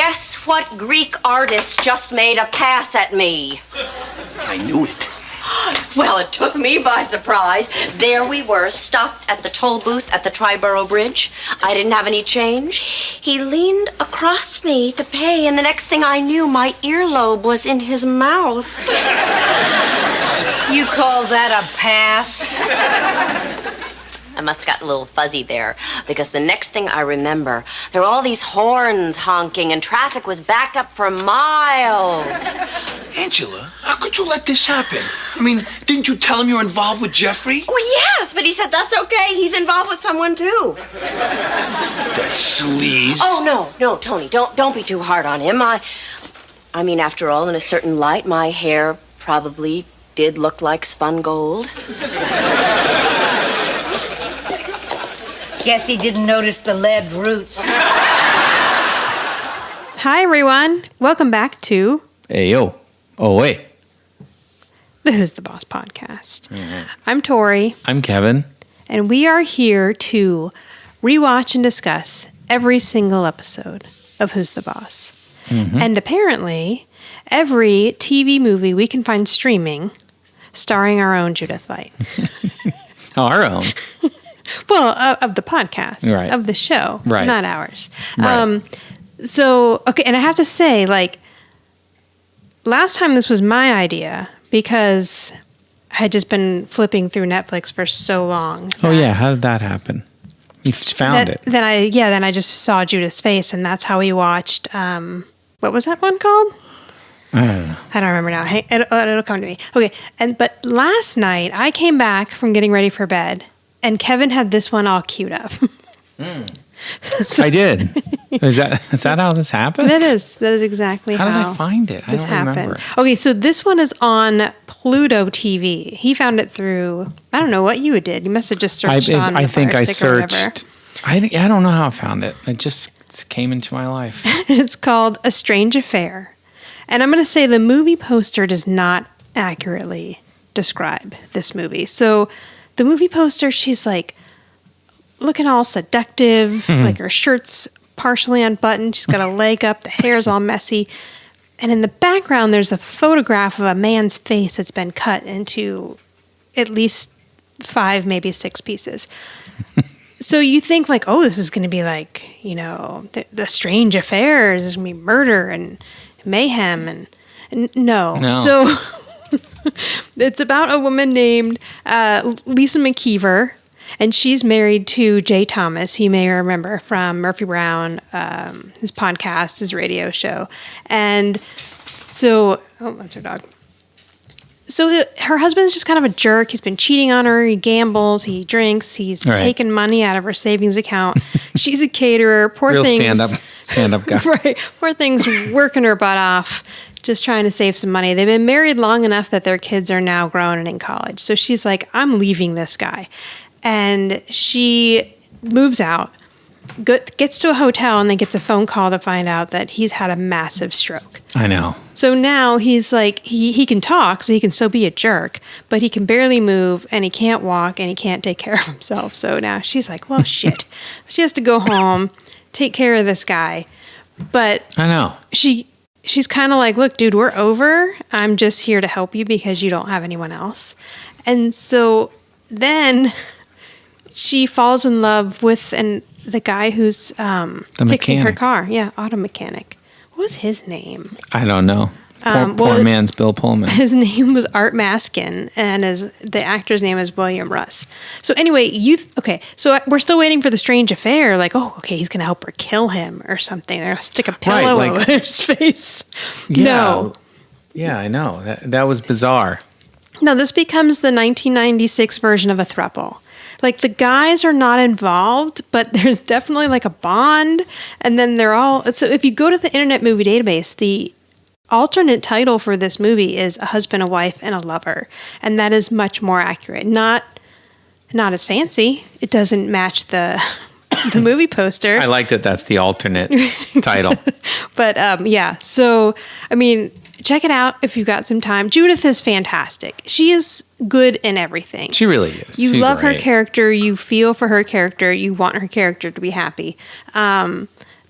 Guess what Greek artist just made a pass at me? I knew it. Well, it took me by surprise. There we were, stopped at the toll booth at the Triborough Bridge. I didn't have any change. He leaned across me to pay, and the next thing I knew, my earlobe was in his mouth. You call that a pass? I must have gotten a little fuzzy there, because the next thing I remember, there were all these horns honking, and traffic was backed up for miles. Angela, how could you let this happen? I mean, didn't you tell him you're involved with Jeffrey? Well, yes, but he said that's okay. He's involved with someone, too. That sleaze. Oh, no, Tony, don't be too hard on him. I mean, after all, in a certain light, my hair probably did look like spun gold. Guess he didn't notice the lead roots. Hi, everyone. Welcome back to... Hey, yo. Oh, wait. The Who's the Boss podcast. Mm-hmm. I'm Tori. I'm Kevin. And we are here to rewatch and discuss every single episode of Who's the Boss. Mm-hmm. And apparently, every TV movie we can find streaming starring our own Judith Light. Our own? Well, of the podcast, right. Of the show, right. Not ours. Right. Okay, and I have to say, last time this was my idea because I had just been flipping through Netflix for so long. Oh, yeah. How did that happen? You found it. Then I just saw Judith's face, and that's how we watched, what was that one called? I don't know. I don't remember now. Hey, it'll come to me. Okay, but last night, I came back from getting ready for bed, and Kevin had this one all queued up. So, I did. Is that how this happened? That is exactly how. How did I find it? This happened. Remember. Okay, so this one is on Pluto TV. He found it through, I don't know what you did. You must have just searched on I think I searched. I don't know how I found it. It just came into my life. It's called A Strange Affair. And I'm going to say the movie poster does not accurately describe this movie. So the movie poster, she's like looking all seductive, like her shirt's partially unbuttoned. She's got a leg up. The hair's all messy. And in the background, there's a photograph of a man's face that's been cut into at least 5, maybe 6 pieces. So you think this is going to be the strange affairs. There's going to be murder and mayhem. And no. So it's about a woman named Lisa McKeever. And she's married to Jay Thomas, you may remember from Murphy Brown, his podcast, his radio show. And so, that's her dog. So her husband's just kind of a jerk. He's been cheating on her. He gambles. He drinks. He's taken money out of her savings account. She's a caterer. Poor things. Stand-up guy. Right. Poor things working her butt off, just trying to save some money. They've been married long enough that their kids are now grown and in college. So she's like, I'm leaving this guy. And she moves out, gets to a hotel, and then gets a phone call to find out that he's had a massive stroke. I know. So now he's like, he can talk, so he can still be a jerk, but he can barely move, and he can't walk, and he can't take care of himself. So now she's like, well, shit. She has to go home, take care of this guy. But I know. She's kind of like, look, dude, we're over. I'm just here to help you because you don't have anyone else. And so then she falls in love with the guy who's fixing her car. Yeah, auto mechanic. What was his name? I don't know. Poor man's Bill Pullman. His name was Art Maskin, and the actor's name is William Russ. So anyway, so we're still waiting for the strange affair. Like, he's going to help her kill him or something. They're going to stick a pillow over his face. Yeah, no. Yeah, I know. That was bizarre. No, this becomes the 1996 version of a throuple. Like, the guys are not involved, but there's definitely a bond. And then they're all... So if you go to the Internet Movie Database, the alternate title for this movie is A Husband, a Wife, and a Lover. And that is much more accurate. Not as fancy. It doesn't match the movie poster. I like that that's the alternate title. But, yeah. So, I mean... Check it out if you've got some time. Judith is fantastic. She is good in everything. She really is. You She's love great. her character. You feel for her character. You want her character to be happy. But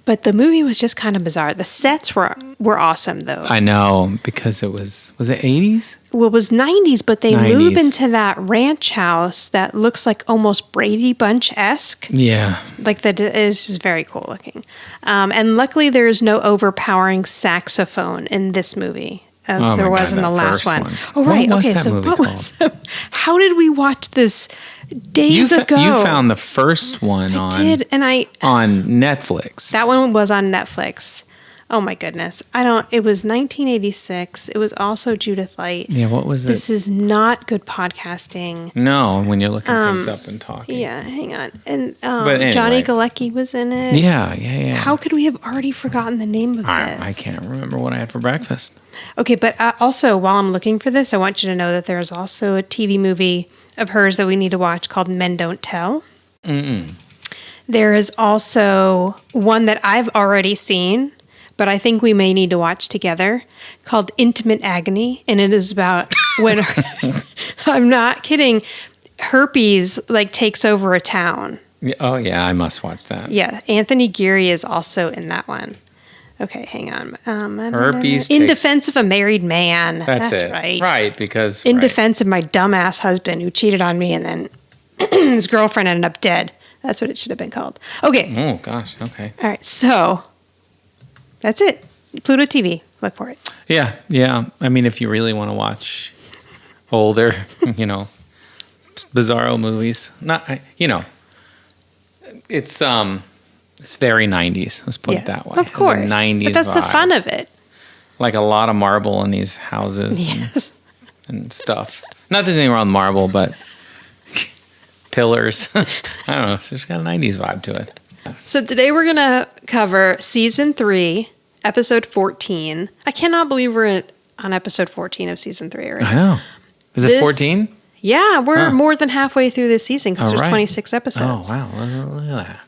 But the movie was just kind of bizarre. The sets were awesome, though. I know, because it was it 80s? Well, it was 90s, but they 90s. move into that ranch house that looks like almost Brady Bunch-esque. Yeah. Like that is just very cool looking. And luckily there's no overpowering saxophone in this movie. As Oh there my was God, in the that last first one. one. Oh, right. What was okay, that so movie what called? was how did we watch this days ago? You found the first one I did, and on Netflix. that one was on Netflix. Oh my goodness. It was 1986. It was also Judith Light. Yeah, what was it? This is not good podcasting. No, when you're looking things up and talking. Yeah, hang on. And But anyway. Johnny Galecki was in it. Yeah. How could we have already forgotten the name of this? I can't remember what I had for breakfast. Okay, but also while I'm looking for this, I want you to know that there's also a TV movie of hers that we need to watch called Men Don't Tell. There is also one that I've already seen, but I think we may need to watch together, called Intimate Agony, and it is about when I'm not kidding, herpes takes over a town. Oh yeah, I must watch that. Yeah, Anthony Geary is also in that one. Okay, hang on. Herpes in takes- defense of a married man. That's it. right. Right, because In right. defense of my dumbass husband who cheated on me and then his girlfriend ended up dead. That's what it should have been called. Okay. Oh gosh. Okay. All right. So that's it. Pluto TV. Look for it. Yeah. I mean, if you really want to watch older, bizarro movies, it's very 90s. Let's put it that way. Of course. It has a 90s but that's the vibe. fun of it. Like a lot of marble in these houses Yes. and stuff. Not that there's anything wrong with marble, but pillars. I don't know. It's just got a 90s vibe to it. So today we're going to cover season 3, episode 14. I cannot believe we're on episode 14 of season 3 already. I know. Is it 14? Yeah, we're Huh. more than halfway through this season because All there's right. 26 episodes. Oh, wow. Look at that.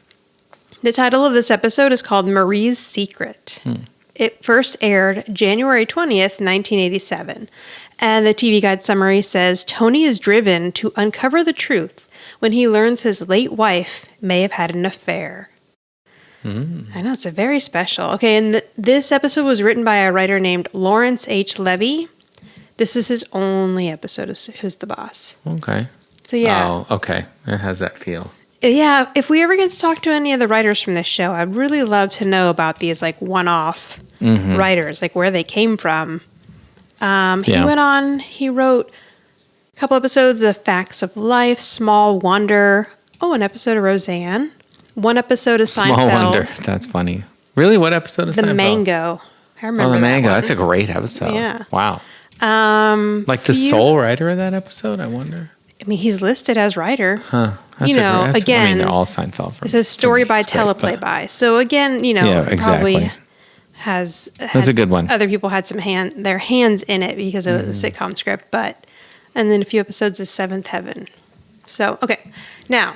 The title of this episode is called Marie's Secret. It first aired January 20th, 1987. And the TV Guide summary says, Tony is driven to uncover the truth when he learns his late wife may have had an affair. I know, it's a very special. Okay, and this episode was written by a writer named Lawrence H. Levy. This is his only episode of Who's the Boss. Okay. So yeah. Oh, okay. It has that feel. Yeah, if we ever get to talk to any of the writers from this show, I'd really love to know about these one-off writers, where they came from. He wrote a couple episodes of Facts of Life, Small Wonder, an episode of Roseanne, one episode of Seinfeld. Small Wonder. That's funny. Really? What episode is The Seinfeld? Mango. I remember Oh, The that Mango. one. That's a great episode. Yeah. Wow. Like the sole writer of that episode, I wonder? I mean, he's listed as writer. Huh. That's again, I mean, they're all Seinfeld. It says story by, teleplay by. So again, Yeah, exactly. probably has That's a good one. Other people had their hands in it because it was a sitcom script, and then a few episodes of Seventh Heaven. So, okay. Now,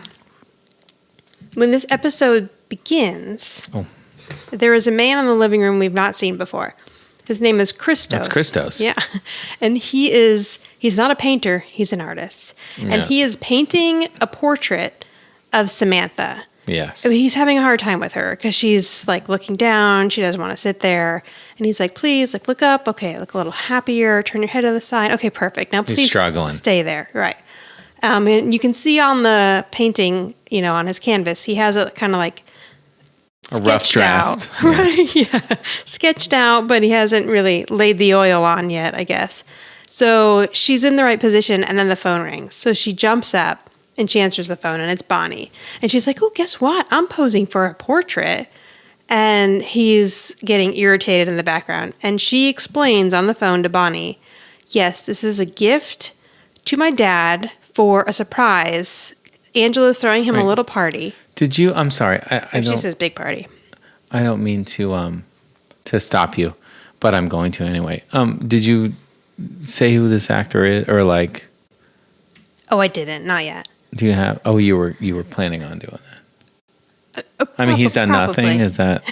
when this episode begins, there is a man in the living room we've not seen before. His name is Christos. That's Christos. Yeah. And he's not a painter, he's an artist. And Yeah. he is painting a portrait of Samantha. Yes. I mean, he's having a hard time with her because she's looking down. She doesn't want to sit there. And he's like, please, look up. Okay, look a little happier. Turn your head to the side. Okay, perfect. Now please struggling. stay there. Right. And you can see on the painting, on his canvas, he has a kind of a rough draft. Out, right? Yeah. Sketched out, but he hasn't really laid the oil on yet, I guess. So she's in the right position, and then the phone rings. So she jumps up, and she answers the phone, and it's Bonnie. And she's like, oh, guess what? I'm posing for a portrait. And he's getting irritated in the background. And she explains on the phone to Bonnie, yes, this is a gift to my dad for a surprise. Angela's throwing him a little party. Did you? I'm sorry. I She don't. says big party. I don't mean to stop you, but I'm going to anyway. Did you say who this actor is, or Oh, I didn't. Not yet. do you have? Oh, you were planning on doing that. I mean, he's done probably. nothing. Is that?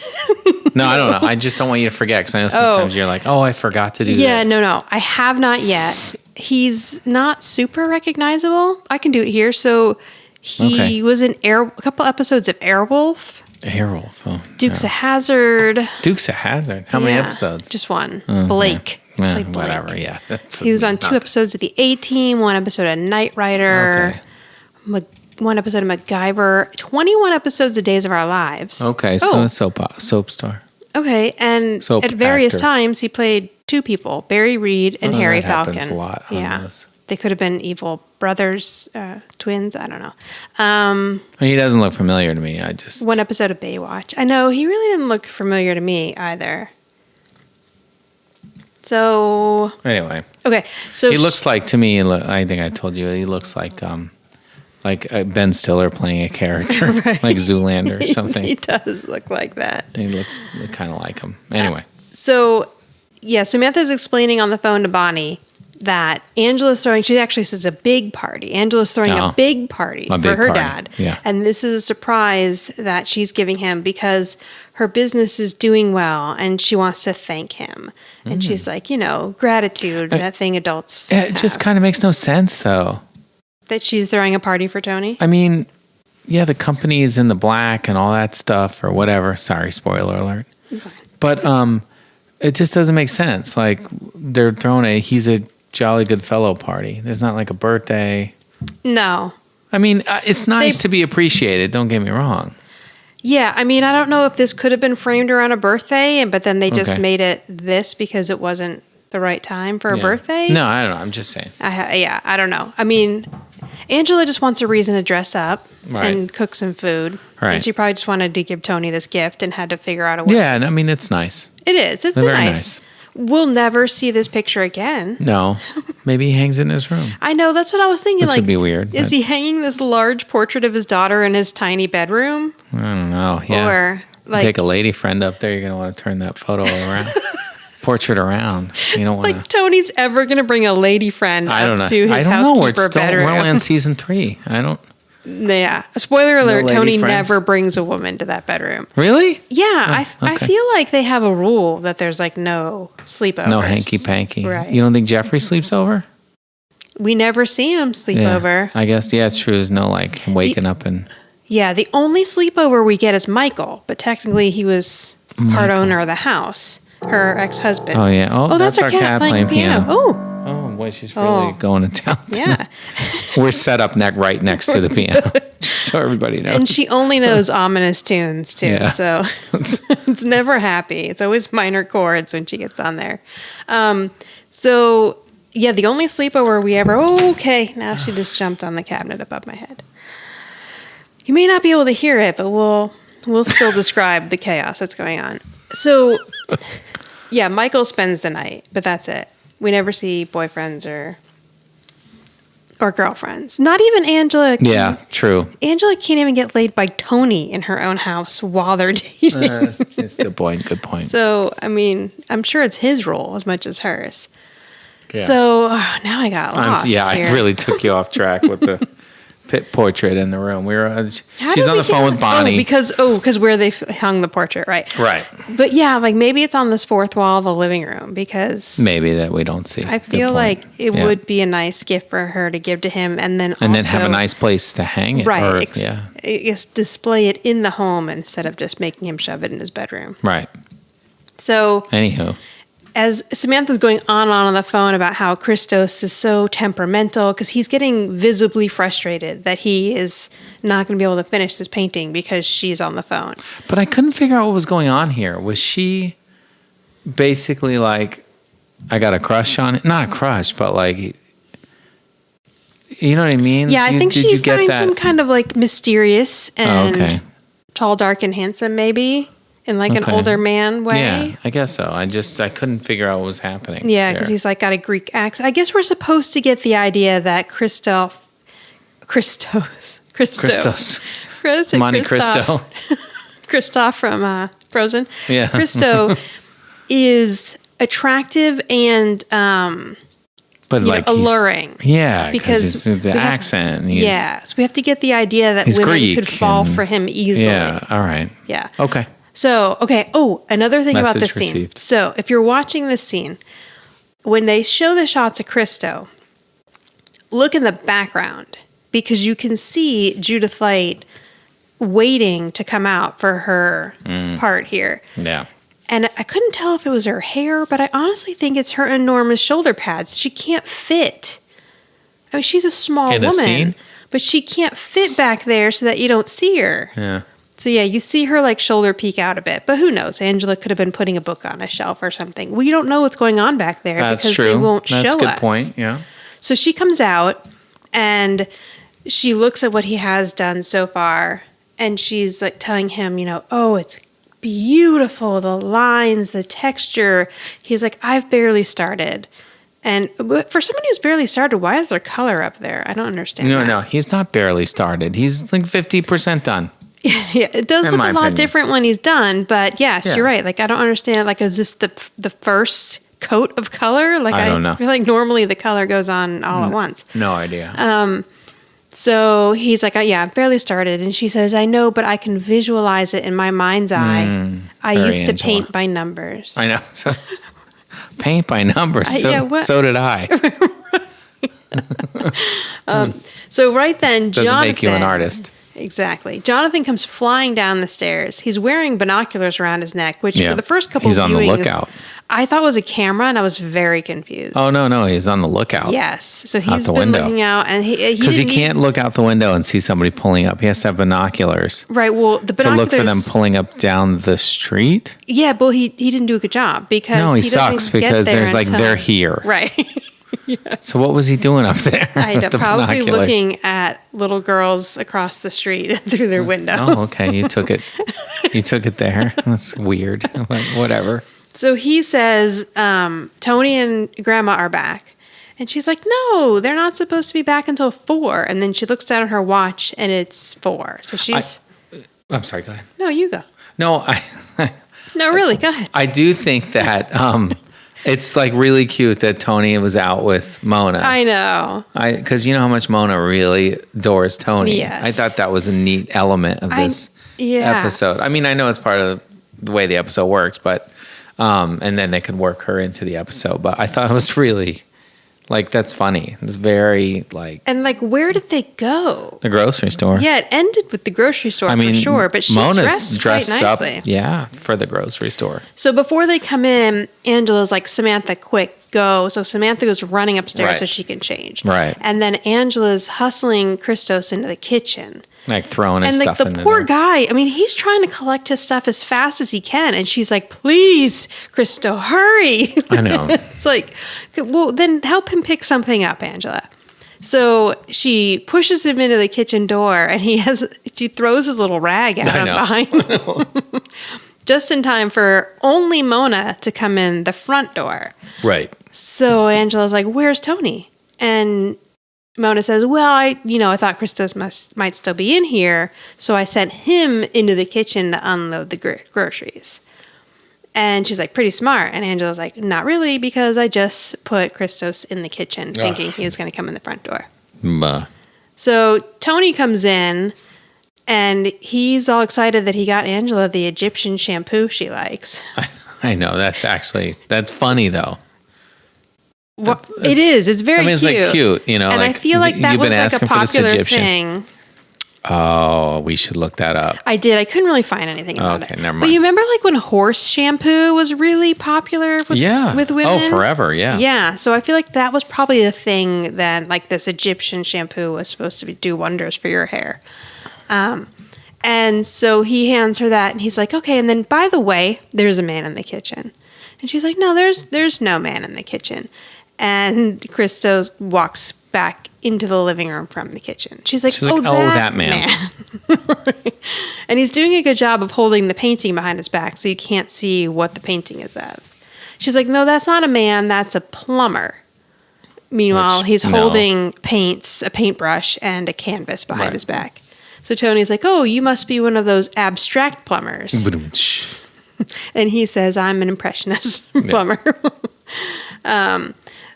No, I don't know. I just don't want you to forget because I know sometimes you're like, oh, I forgot to do. Yeah, this. no. I have not yet. He's not super recognizable. I can do it here. So he was in a couple episodes of Airwolf. Airwolf. Oh, Dukes of Hazzard. Dukes of Hazzard. How many Yeah, episodes? Just one. Okay. Blake. Yeah, Played Blake. whatever. Yeah. He was on 2 episodes of The A-Team, 1 episode of Knight Rider, Okay. 1 episode of MacGyver, 21 episodes of Days of Our Lives. Okay, so a soap star. Okay, and Soap at various actor. times he played 2 people, Barry Reed and Harry that Falcon. happens a lot on those. They could have been evil brothers, twins, I don't know. He doesn't look familiar to me. I just 1 episode of Baywatch. I know, he really didn't look familiar to me either. So, anyway. okay, so He looks like to me. I think I told you he looks like Ben Stiller playing a character, like Zoolander or something. He does look like that. He looks kind of like him. Anyway, So, yeah, Samantha's explaining on the phone to Bonnie that Angela's throwing, she actually says a big party. Angela's throwing a big party for big her party. dad. Yeah. And this is a surprise that she's giving him because her business is doing well and she wants to thank him. And she's like, gratitude, that thing adults it just kind of makes no sense, though. that she's throwing a party for Tony. I mean, yeah, the company is in the black and all that stuff or whatever. Sorry, spoiler alert. It's fine. But it just doesn't make sense. Like they're throwing he's a jolly good fellow party. There's not like a birthday. No. I mean, it's nice to be appreciated. Don't get me wrong. Yeah, I mean, I don't know if this could have been framed around a birthday, but then they just made it this because it wasn't the right time for a birthday. No, I don't know. I'm just saying. I don't know. I mean, Angela just wants a reason to dress up and cook some food. Right. And she probably just wanted to give Tony this gift and had to figure out a way. Yeah, and I mean, it's nice. It is. It's Very nice. We'll never see this picture again. No, maybe he hangs it in his room. I know. That's what I was thinking. Which would be weird. Is he hanging this large portrait of his daughter in his tiny bedroom? I don't know. Yeah. Or like take a lady friend up there. You're going to want to turn that photo around. Portrait around. You don't want to. like Tony's ever going to bring a lady friend up to his housekeeper bedroom? We're only on season 3. I don't. Yeah. Spoiler alert, lady Tony friends? never brings a woman to that bedroom. Really? Yeah. I okay. feel like they have a rule that there's like no sleepovers. No hanky panky. Right. You don't think Jeffrey sleeps over? We never see him sleep Yeah. over. I guess, yeah, it's true. There's no like waking up and. Yeah. The only sleepover we get is Michael, but technically he was part owner of the house, her ex-husband. Oh, yeah. Oh, that's our cat playing piano. Oh. Oh, boy, she's really going to town. Yeah. We're set up right next to the piano, just so everybody knows. And she only knows ominous tunes too, Yeah. so it's never happy. It's always minor chords when she gets on there. So yeah, the only sleepover we ever. Oh, okay, now she just jumped on the cabinet above my head. You may not be able to hear it, but we'll still describe the chaos that's going on. So yeah, Michael spends the night, but that's it. We never see boyfriends or girlfriends. Not even Angela. Yeah, true. Angela can't even get laid by Tony in her own house while they're dating. Good point. Good point. So, I mean, I'm sure it's his role as much as hers. Yeah. So, now I got lost here. I really took you off track with the portrait in the room. We were. She's on the phone with Bonnie. Because where they hung the portrait, right? Right. But yeah, like maybe it's on this fourth wall of the living room because maybe that we don't see. I feel like it would be a nice gift for her to give to him, and then have a nice place to hang it. Right. Display it in the home instead of just making him shove it in his bedroom. Right. So, anywho. As Samantha's going on the phone about how Christos is so temperamental because he's getting visibly frustrated that he is not going to be able to finish this painting because she's on the phone. But I couldn't figure out what was going on here. Was she basically like, I got a crush on it? Not a crush, but like, you know what I mean? Yeah, I think she finds him kind of like mysterious and tall, dark, and handsome maybe. In like an older man way? Yeah, I guess so. I couldn't figure out what was happening. Yeah, because he's like got a Greek accent. I guess we're supposed to get the idea that Christos. Monte Cristo. Christoph from Frozen. Yeah. Cristo is attractive and but like alluring. Yeah, because the accent. So we have to get the idea that women Greek could fall for him easily. Yeah, all right. Yeah. Okay. So, okay. Oh, another thing about this scene. Received. So, if you're watching this scene, when they show the shots of Christo, look in the background because you can see Judith Light waiting to come out for her part here. Yeah. And I couldn't tell if it was her hair, but I honestly think it's her enormous shoulder pads. She can't fit. I mean, she's a small In a woman, scene? but she can't fit back there so that you don't see her. Yeah. So yeah, you see her like shoulder peek out a bit, but who knows? Angela could have been putting a book on a shelf or something. We don't know what's going on back there That's because true. they won't That's show a good us. point. Yeah. So she comes out and she looks at what he has done so far, and she's like telling him, oh, it's beautiful, the lines, the texture. He's like, I've barely started. And for somebody who's barely started, why is there color up there? I don't understand that. No, he's not barely started. He's like 50% done. Yeah, it does In look my a lot opinion. different when he's done, but yes, Yeah. you're right. Like, I don't understand. Like, is this the first coat of color? Like, I don't know. feel like normally the color goes on all at once. No idea. So he's like, yeah, I've barely started. And she says, I know, but I can visualize it in my mind's eye. I very used to Angela. paint by numbers. I know. So, paint by numbers. yeah, what- So did I. So right then, Doesn't Jonathan... make you an artist. Exactly. Jonathan comes flying down the stairs. He's wearing binoculars around his neck, which Yeah. for the first couple He's of on the viewings, lookout. I thought was a camera, and I was very confused. Oh, no. He's on the lookout. Yes. So he's the been window. looking out, and he Because he didn't can't look out the window and see somebody pulling up. He has to have binoculars right. Well, the to binoculars. look for them pulling up down the street. Yeah, but he didn't do a good job because No, he doesn't sucks get because there there's like, until- they're here. Right. So what was he doing up there? I know, with the probably binoculars? looking at little girls across the street through their window. Oh, okay. You took it. You took it there. That's weird. But whatever. So he says, Tony and Grandma are back. And she's like, no, they're not supposed to be back until 4. And then she looks down at her watch and it's 4. So she's... I'm sorry. Go ahead. No, you go. No, No, really, go ahead. I do think that it's like really cute that Tony was out with Mona. I know. Because you know how much Mona really adores Tony. Yes. I thought that was a neat element of this yeah. episode. I mean, I know it's part of the way the episode works, but and then they could work her into the episode. But I thought it was really like that's funny. It's very like And like, where did they go? the grocery store. Yeah, it ended with the grocery store I mean, for sure, but she's Mona's dressed quite up, nicely. yeah, for the grocery store. So before they come in, Angela's like, Samantha, quick, go. So Samantha goes running upstairs Right. so she can change. Right. And then Angela's hustling Christos into the kitchen. Like throwing his And like stuff the into poor there. guy, I mean, he's trying to collect his stuff as fast as he can. And she's like, please, Christo, hurry. I know. It's like, well, then help him pick something up, Angela. So she pushes him into the kitchen door and she throws his little rag at I him know. behind him. Just in time for only Mona to come in the front door. Right. So Angela's like, where's Tony? And Mona says, well, I thought Christos might still be in here. So I sent him into the kitchen to unload the groceries. And she's like, pretty smart. And Angela's like, not really, because I just put Christos in the kitchen thinking he was going to come in the front door. So Tony comes in and he's all excited that he got Angela the Egyptian shampoo she likes. I know. That's funny though. Well, it is. It's very I mean, cute. it's like cute, you know. And like, I feel like that you've was been like a asking for this popular Egyptian. thing. Oh, we should look that up. I did. I couldn't really find anything about Okay, it. never But mind. you remember like when horse shampoo was really popular with women? Oh, forever. Yeah. Yeah. So I feel like that was probably the thing that like this Egyptian shampoo was supposed to do wonders for your hair. And so he hands her that and he's like, okay. And then by the way, there's a man in the kitchen. And she's like, no, there's no man in the kitchen. And Christo walks back into the living room from the kitchen. She's like, that man. And he's doing a good job of holding the painting behind his back so you can't see what the painting is of. She's like, no, that's not a man, that's a plumber. Meanwhile, he's holding a paintbrush and a canvas behind his back. So Tony's like, oh, you must be one of those abstract plumbers. And he says, I'm an impressionist plumber.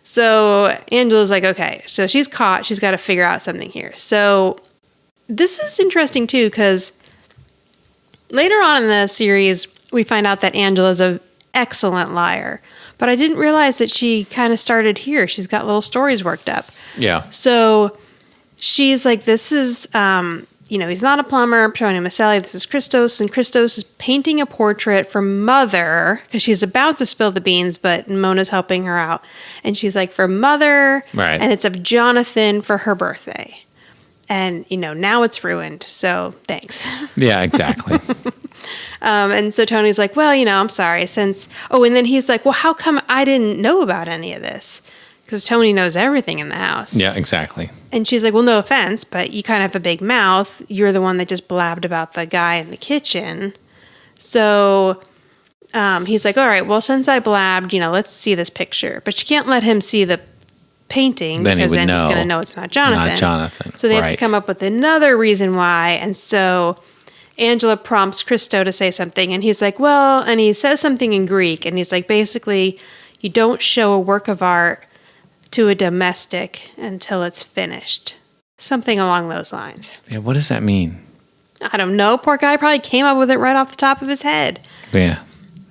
So Angela's like, okay, so she's caught. She's got to figure out something here. So this is interesting, too, because later on in the series, we find out that Angela's an excellent liar. But I didn't realize that she kind of started here. She's got little stories worked up. Yeah. So she's like, this is he's not a plumber, showing him Micelli, this is Christos, and Christos is painting a portrait for Mother, because she's about to spill the beans, but Mona's helping her out. And she's like, for Mother, Right. and it's of Jonathan for her birthday. And, now it's ruined, so thanks. Yeah, exactly. And so Tony's like, well, I'm sorry, and then he's like, well, how come I didn't know about any of this? Because Tony knows everything in the house. Yeah, exactly. And she's like, well, no offense, but you kind of have a big mouth. You're the one that just blabbed about the guy in the kitchen. So he's like, all right, well, since I blabbed, let's see this picture. But she can't let him see the painting Then he because would then he's know. going to know it's not Jonathan. Not Jonathan. So they have to Right. come up with another reason why. And so Angela prompts Christo to say something. And he's like, well, and he says something in Greek. And he's like, basically, you don't show a work of art to a domestic until it's finished. Something along those lines. Yeah, what does that mean? I don't know. Poor guy probably came up with it right off the top of his head. Yeah.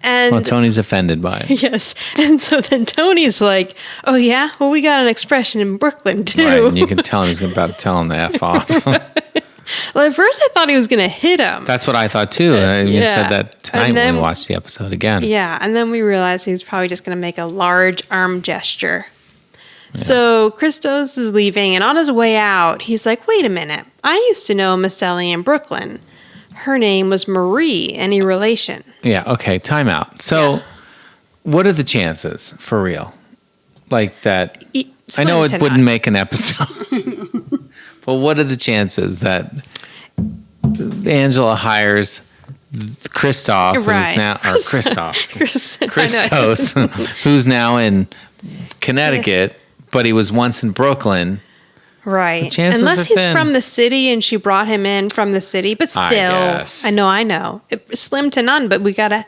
And Well, Tony's offended by it. yes. And so then Tony's like, oh, yeah? Well, we got an expression in Brooklyn, too. Right, and you can tell he's about to tell him to F off. Well, at first I thought he was going to hit him. That's what I thought too. I even Yeah. said that tonight And then- when we watched the episode again. Yeah. And then we realized he was probably just going to make a large arm gesture. So Christos is leaving, and on his way out, he's like, wait a minute. I used to know Micelli in Brooklyn. Her name was Marie. Any relation? Yeah, okay, time out. So, what are the chances, for real? Like that, I know it wouldn't make an episode, but what are the chances that Angela hires Christoph, who's Right. now, or Christoph, I know. Christos, who's now in Connecticut, but he was once in Brooklyn. Right. chances Unless are he's thin. from the city and she brought him in from the city. But still, guess. I know. Slim to none, but we got to,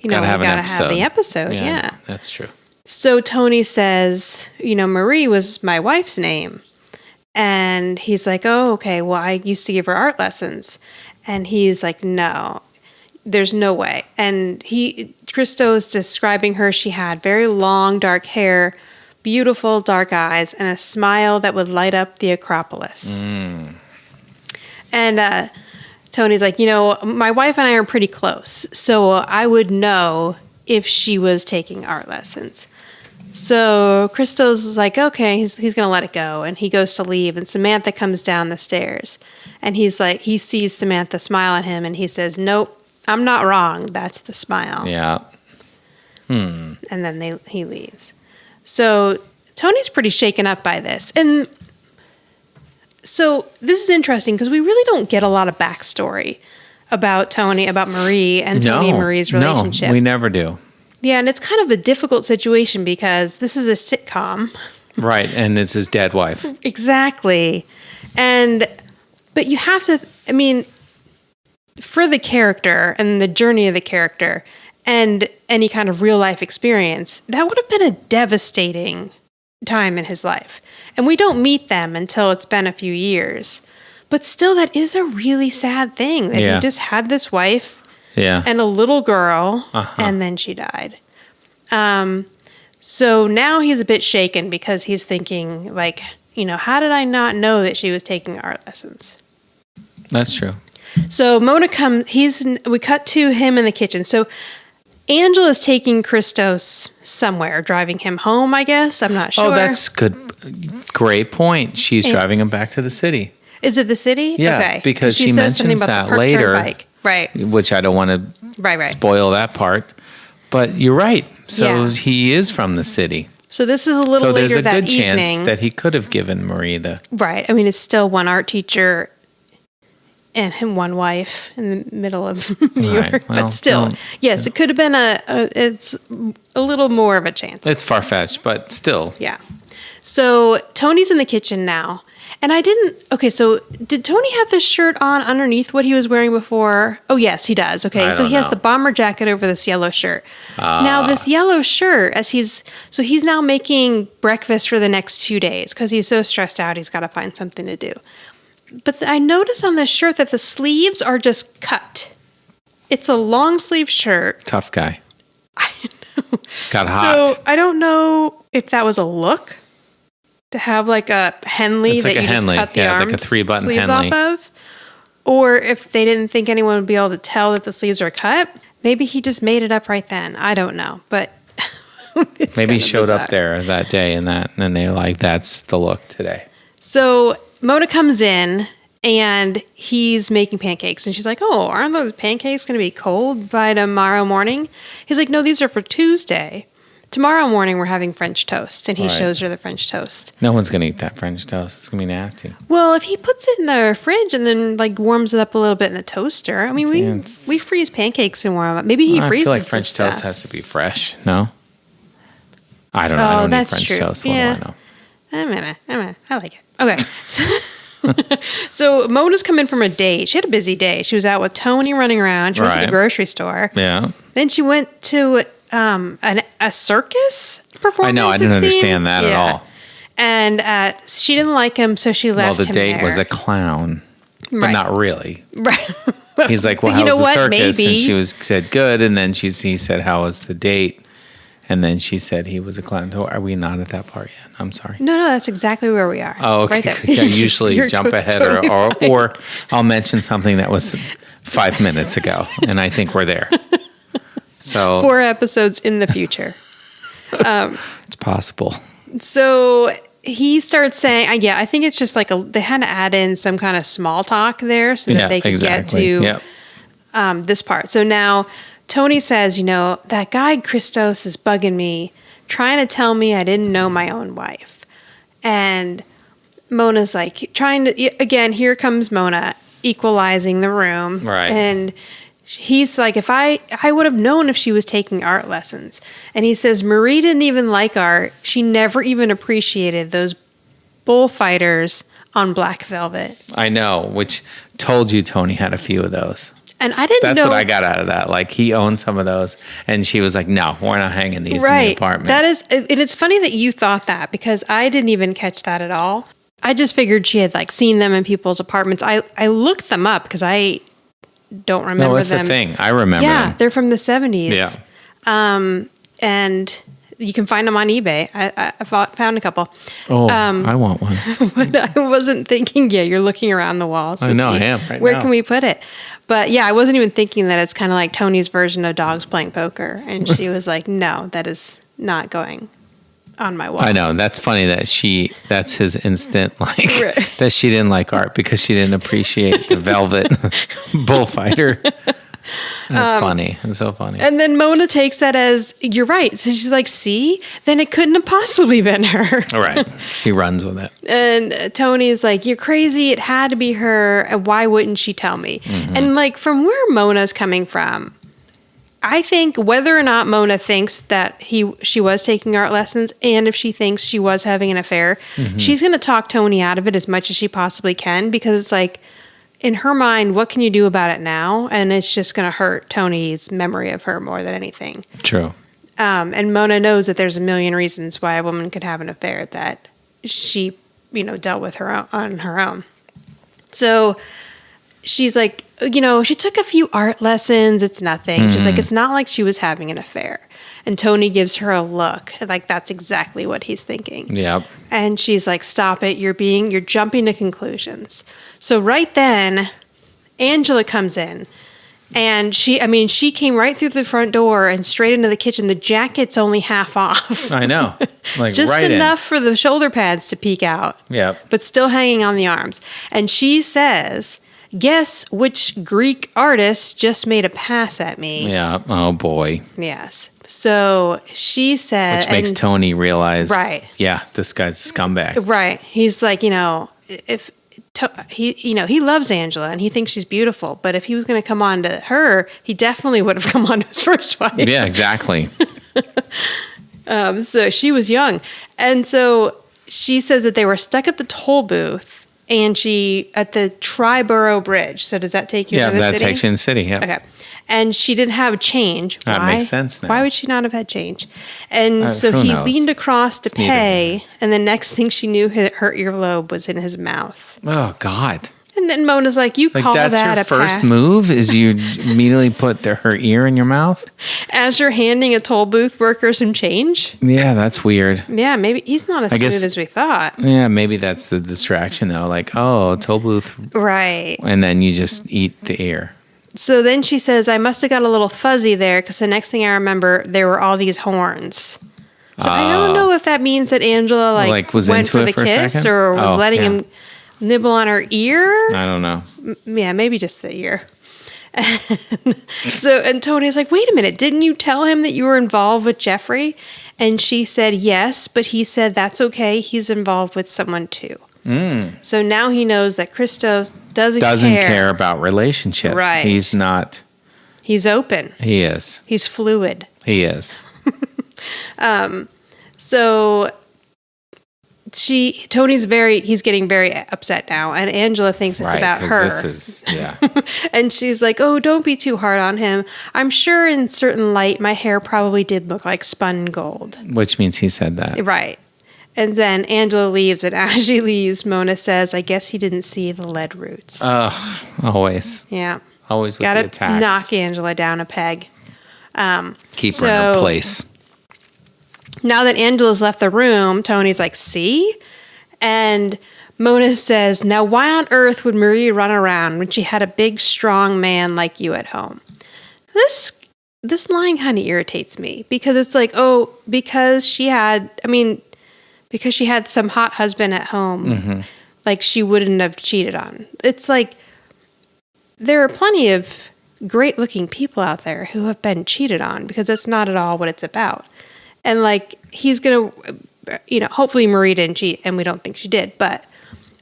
Gotta have an have the episode. Yeah. That's true. So Tony says, Marie was my wife's name. And he's like, oh, okay, well, I used to give her art lessons. And he's like, no, there's no way. And Christo's describing her. She had very long, dark hair, beautiful dark eyes, and a smile that would light up the Acropolis. And Tony's like, my wife and I are pretty close, so I would know if she was taking art lessons. So Christos is like, okay, he's going to let it go, and he goes to leave, and Samantha comes down the stairs, and he's like, he sees Samantha smile at him, and he says, nope, I'm not wrong, that's the smile. Yeah. And then he leaves. So Tony's pretty shaken up by this. And so this is interesting because we really don't get a lot of backstory about Tony, about Marie, and Tony and Marie's relationship. No, we never do. Yeah, and it's kind of a difficult situation because this is a sitcom. Right, and it's his dead wife. Exactly. But you have to, for the character and the journey of the character and any kind of real life experience, that would have been a devastating time in his life. And we don't meet them until it's been a few years. But still, that is a really sad thing that he just had this wife and a little girl, and then she died. So now he's a bit shaken because he's thinking, like, how did I not know that she was taking art lessons? That's true. So Mona comes, we cut to him in the kitchen. So Angela's taking Christos somewhere, driving him home, I guess. I'm not sure. Oh, that's good. Great point. She's driving him back to the city. Is it the city? Yeah, okay. because she says something mentions about the that Park later. Turnpike. Right. Which I don't want to Right. spoil that part. But you're right. So Yeah. he is from the city. So this is a little So there's later a that good evening. chance that he could have given Marie the... Right. It's still one art teacher and one wife in the middle of New Right. York. Well, But still, yes, it could have been it's a little more of a chance. It's far-fetched, but still. Yeah. So Tony's in the kitchen now. And so did Tony have this shirt on underneath what he was wearing before? Oh, yes, he does. Okay, so he has the bomber jacket over this yellow shirt. Now, this yellow shirt, he's now making breakfast for the next 2 days because he's so stressed out, he's got to find something to do. But I noticed on this shirt that the sleeves are just cut. It's a long sleeve shirt. Tough guy. I know. Got hot. So I don't know if that was a look to have like a Henley It's that like a you Henley. just cut the Yeah, like arms a 3-button sleeves Henley. off of, Or if they didn't think anyone would be able to tell that the sleeves are cut, maybe he just made it up right then. I don't know. But maybe he showed up there that day and they were like, that's the look today. So Mona comes in and he's making pancakes. And she's like, oh, aren't those pancakes going to be cold by tomorrow morning? He's like, no, these are for Tuesday. Tomorrow morning, we're having French toast. And he shows her the French toast. No one's going to eat that French toast. It's going to be nasty. Well, if he puts it in the fridge and then like warms it up a little bit in the toaster. I mean, we freeze pancakes and warm them up. Maybe he freezes I feel like French toast has to be fresh. No? I don't know. I don't eat French toast. What do I know? I like it. Okay. So Mona's come in from a date. She had a busy day. She was out with Tony running around. She went to the grocery store. Yeah. Then she went to a circus performance. I know. I didn't understand that at all. And she didn't like him, so she left him Well, the date there. was a clown, but not really. Right. He's like, well, how was the circus? Maybe. And she said, good. And then he said, how was the date? And then she said he was a clown. Are we not at that part yet? I'm sorry. No, that's exactly where we are. Oh, okay. Right there. I usually jump ahead or I'll mention something that was 5 minutes ago, and I think we're there. So 4 episodes in the future. It's possible. So he starts saying, I think it's just like they had to add in some kind of small talk there so that they could get to this part. So now Tony says, that guy Christos is bugging me, trying to tell me I didn't know my own wife. And Mona's like again, here comes Mona equalizing the room. Right. And he's like, if I would have known if she was taking art lessons. And he says, Marie didn't even like art. She never even appreciated those bullfighters on black velvet. I know, which told you Tony had a few of those. And I didn't know. That's what I got out of that. Like, he owned some of those, and she was like, no, we're not hanging these in the apartment. That is, and it's funny that you thought that, because I didn't even catch that at all. I just figured she had, like, seen them in people's apartments. I looked them up, because I don't remember them. No, it's a thing. I remember them. Yeah, they're from the 70s. Yeah. And you can find them on eBay. I found a couple. Oh, I want one. But I wasn't thinking, you're looking around the walls. I know, I am right Where now. can we put it? But yeah, I wasn't even thinking that it's kind of like Tony's version of dogs playing poker. And she was like, no, that is not going on my walls. I know. That's funny that that's his instant, that she didn't like art because she didn't appreciate the velvet bullfighter. That's funny. It's so funny. And then Mona takes that as, you're right. So she's like, see, then it couldn't have possibly been her. All right. She runs with it. And Tony's like, you're crazy. It had to be her. And why wouldn't she tell me? Mm-hmm. And like, from where Mona's coming from, I think whether or not Mona thinks that she was taking art lessons, and if she thinks she was having an affair, she's going to talk Tony out of it as much as she possibly can, because it's like, in her mind, what can you do about it now? And it's just going to hurt Tony's memory of her more than anything. True. And Mona knows that there's a million reasons why a woman could have an affair that she, dealt with on her own. So she's like, she took a few art lessons. It's nothing. She's like, it's not like she was having an affair. And Tony gives her a look. Like, that's exactly what he's thinking. Yep. And she's like, stop it. You're jumping to conclusions. So right then, Angela comes in. And she came right through the front door and straight into the kitchen. The jacket's only half off. I know. Like, just right enough for the shoulder pads to peek out. Yep. But still hanging on the arms. And she says, guess which Greek artist just made a pass at me? Yeah. Oh, boy. Yes. So she said... Which makes Tony realize... Right. Yeah, this guy's a scumbag. Right. He's like, if... he loves Angela and he thinks she's beautiful, but if he was going to come on to her, he definitely would have come on to his first wife. Yeah, exactly. So she was young. And so she says that they were stuck at the toll booth and at the Triborough Bridge. So does that take you to the city? Yeah, that takes you in the city, yeah. Okay. And she didn't have change. That makes sense now. Why would she not have had change? And so he leaned across to pay, and the next thing she knew, her earlobe was in his mouth. Oh, God. And then Mona's like, you Like call that's that your a first pass? move is you immediately put her ear in your mouth? As you're handing a toll booth worker some change? Yeah, that's weird. Yeah, maybe he's not as I smooth guess- as we thought. Yeah, maybe that's the distraction though. Like, oh, toll booth. Right. And then you just eat the ear. So then she says, I must have got a little fuzzy there because the next thing I remember, there were all these horns. So I don't know if that means that Angela Like, was went into for it the for a kiss second? or was Oh, letting yeah. him nibble on her ear. I don't know. Yeah, maybe just the ear. And Tony's like, wait a minute, didn't you tell him that you were involved with Jeffrey? And she said yes, but he said that's okay. He's involved with someone too. So now he knows that Christos doesn't care about relationships. Right. He's not. He's open. He is. He's fluid. He is. So Tony's he's getting very upset now, and Angela thinks it's about 'cause her. This is, yeah. And she's like, oh, don't be too hard on him. I'm sure in certain light, my hair probably did look like spun gold. Which means he said that. Right. And then Angela leaves, and as she leaves, Mona says, I guess he didn't see the lead roots. Always. Yeah. Always with the Gotta attacks. knock Angela down a peg. Keep her in her So- place. Now that Angela's left the room, Tony's like, see? And Mona says, now why on earth would Marie run around when she had a big, strong man like you at home? This line kind of irritates me because it's like, oh, because she had some hot husband at home, like she wouldn't have cheated on. It's like, there are plenty of great looking people out there who have been cheated on because that's not at all what it's about. And like, he's going to, hopefully Marie didn't cheat and we don't think she did, but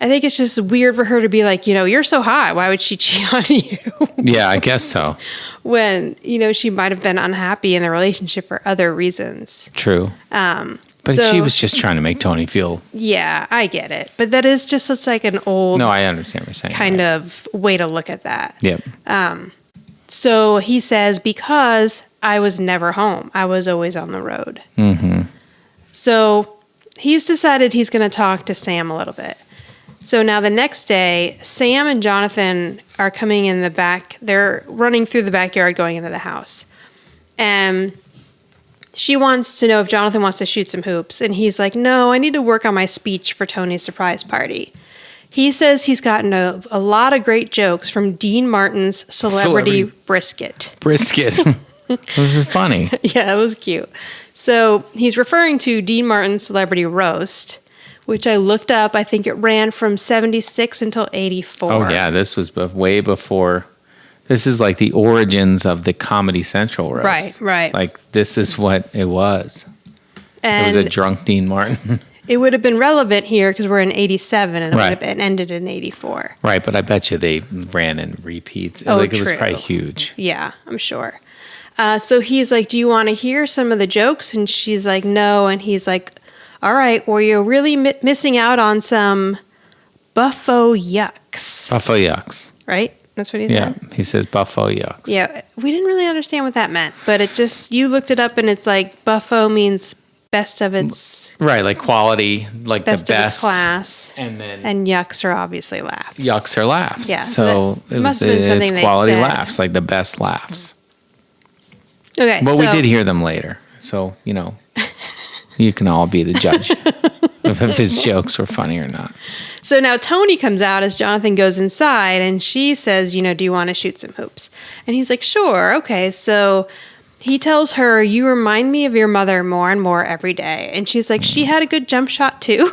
I think it's just weird for her to be like, you're so hot. Why would she cheat on you? Yeah, I guess so. When, she might have been unhappy in the relationship for other reasons. True. But so- she was just trying to make Tony feel. Yeah, I get it. But that is just such like an old No, I understand what you're saying. kind of way to look at that. Yep. So he says, because I was never home. I was always on the road. Mm-hmm. So he's decided he's going to talk to Sam a little bit. So now the next day, Sam and Jonathan are coming in the back. They're running through the backyard going into the house. And she wants to know if Jonathan wants to shoot some hoops. And he's like, no, I need to work on my speech for Tony's surprise party. He says he's gotten a lot of great jokes from Dean Martin's Celebrity Brisket. Brisket. This is funny. Yeah, it was cute. So he's referring to Dean Martin's Celebrity Roast, which I looked up. I think it ran from 76 until 84. Oh, yeah. This was way before. This is like the origins of the Comedy Central roast. Right, right. Like, this is what it was. And It was a drunk Dean Martin. it would have been relevant here because we're in 87 and it Right. would have been ended in 84. Right, but I bet you they ran in repeats. Oh, It was true. probably huge. Yeah, I'm sure. So he's like, do you want to hear some of the jokes? And she's like, no. And he's like, all right, well, you're really missing out on some buffo yucks. Buffalo yucks. Right? That's what he Yeah, said? he says buffalo yucks. Yeah, we didn't really understand what that meant, but you looked it up and it's like buffo means best of its Right, like quality, like best the of its best. class. And then And yucks are obviously laughs. yucks are laughs. Yeah, So, so that must have been something it's they quality said. laughs, like the best laughs. Okay, But so we did hear them later. So, you can all be the judge if his jokes were funny or not. So now Tony comes out as Jonathan goes inside and she says, do you want to shoot some hoops? And he's like, sure. Okay. So he tells her, you remind me of your mother more and more every day. And she's like, she had a good jump shot too.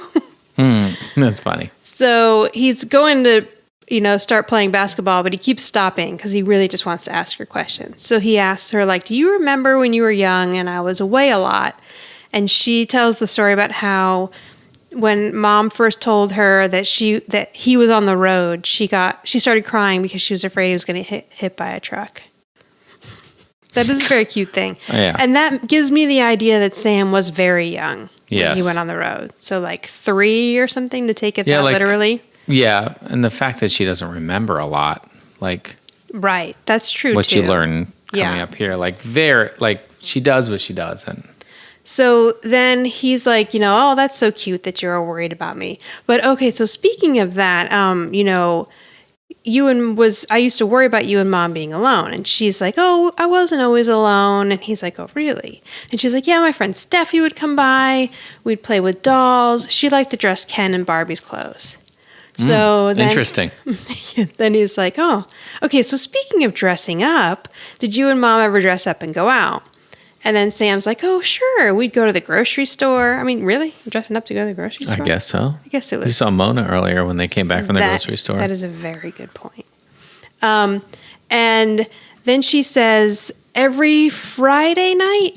That's funny. So he's going to, start playing basketball, but he keeps stopping because he really just wants to ask her questions. So he asks her, like, do you remember when you were young and I was away a lot? And she tells the story about how when Mom first told her that he was on the road, she started crying because she was afraid he was going to get hit by a truck. That is a very cute thing. Yeah. And that gives me the idea that Sam was very young when he Yes. went on the road. So like 3 or something, to take it Yeah, that like- literally. Yeah, and the fact that she doesn't remember a lot, like Right. That's true what too. you learn coming Yeah. up here, she does, but she doesn't. So then he's like, oh, that's so cute that you're worried about me. But okay, so speaking of that, I used to worry about you and Mom being alone. And she's like, oh, I wasn't always alone. And he's like, oh, really? And she's like, yeah, my friend Steffi would come by. We'd play with dolls. She liked to dress Ken in Barbie's clothes. So then, interesting. Then he's like, oh, okay, so speaking of dressing up, did you and Mom ever dress up and go out? And then Sam's like, oh, sure, we'd go to the grocery store. I mean, really? Dressing up to go to the grocery store? I guess so. I guess it was. You saw Mona earlier when they came back from the grocery store. That is a very good point. And then she says, every Friday night?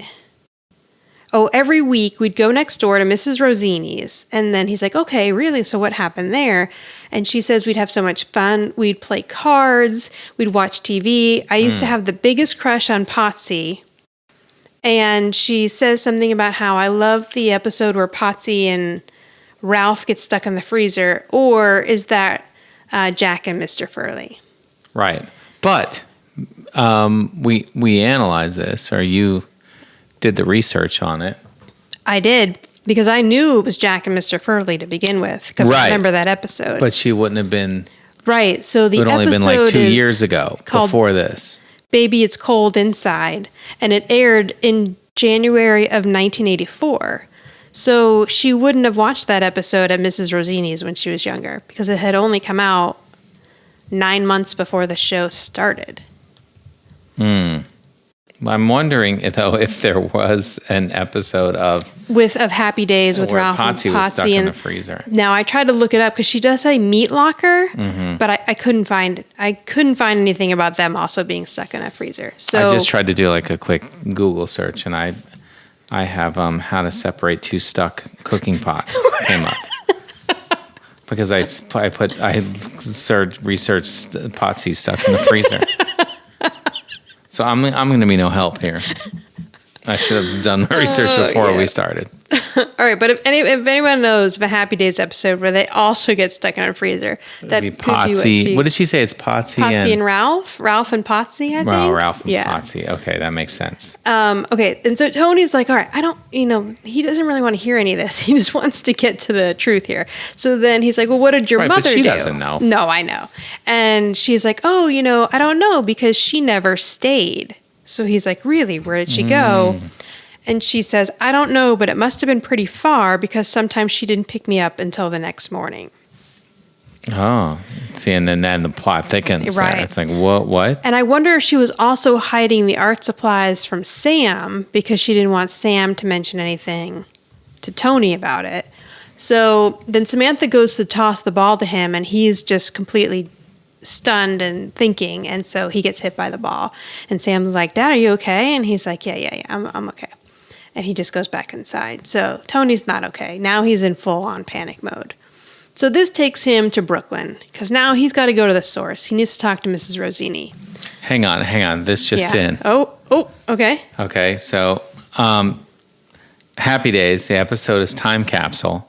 Oh, every week we'd go next door to Mrs. Rosini's. And then he's like, okay, really? So what happened there? And she says we'd have so much fun. We'd play cards. We'd watch TV. I used to have the biggest crush on Potsy. And she says something about how I love the episode where Potsy and Ralph get stuck in the freezer. Or is that Jack and Mr. Furley? Right. But we analyzed this, or you did the research on it. I did, because I knew it was Jack and Mr. Furley to begin with, because I remember that episode. But she wouldn't have been. Right. So the it would episode only been like 2 is years ago before this. Baby, It's Cold Inside, and it aired in January of 1984. So she wouldn't have watched that episode at Mrs. Rosini's when she was younger, because it had only come out 9 months before the show started. I'm wondering, though, if there was an episode of Happy Days with Ralph and Potsy was stuck Potsy in the freezer. Now I tried to look it up because she does say meat locker, but I couldn't find it. I couldn't find anything about them also being stuck in a freezer. So I just tried to do like a quick Google search, and I have how to separate 2 stuck cooking pots came up. Because I researched Potsy stuck in the freezer. So I'm going to be no help here. I should have done the research before we started. All right, but if anyone knows of a Happy Days episode where they also get stuck in a freezer, that It'd be could Potsy. be What did she say? It's Potsy and Ralph? Ralph and Potsy, I think? Well, Ralph and Potsy. Okay, that makes sense. Okay, and so Tony's like, all right, he doesn't really want to hear any of this. He just wants to get to the truth here. So then he's like, well, what did your mother do? But she doesn't know. No, I know. And she's like, oh, I don't know, because she never stayed. So he's like, really? Where did she go? And she says, I don't know, but it must have been pretty far because sometimes she didn't pick me up until the next morning. Oh, see, and then the plot thickens. Right. There. It's like, what? And I wonder if she was also hiding the art supplies from Sam because she didn't want Sam to mention anything to Tony about it. So then Samantha goes to toss the ball to him, and he's just completely stunned and thinking, and so he gets hit by the ball. And Sam's like, Dad, are you okay? And he's like, yeah, I'm okay. And he just goes back inside. So Tony's not okay. Now he's in full-on panic mode. So this takes him to Brooklyn, because now he's got to go to the source. He needs to talk to Mrs. Rosini. Hang on. This just in. Oh, okay. Okay, so Happy Days, the episode is Time Capsule.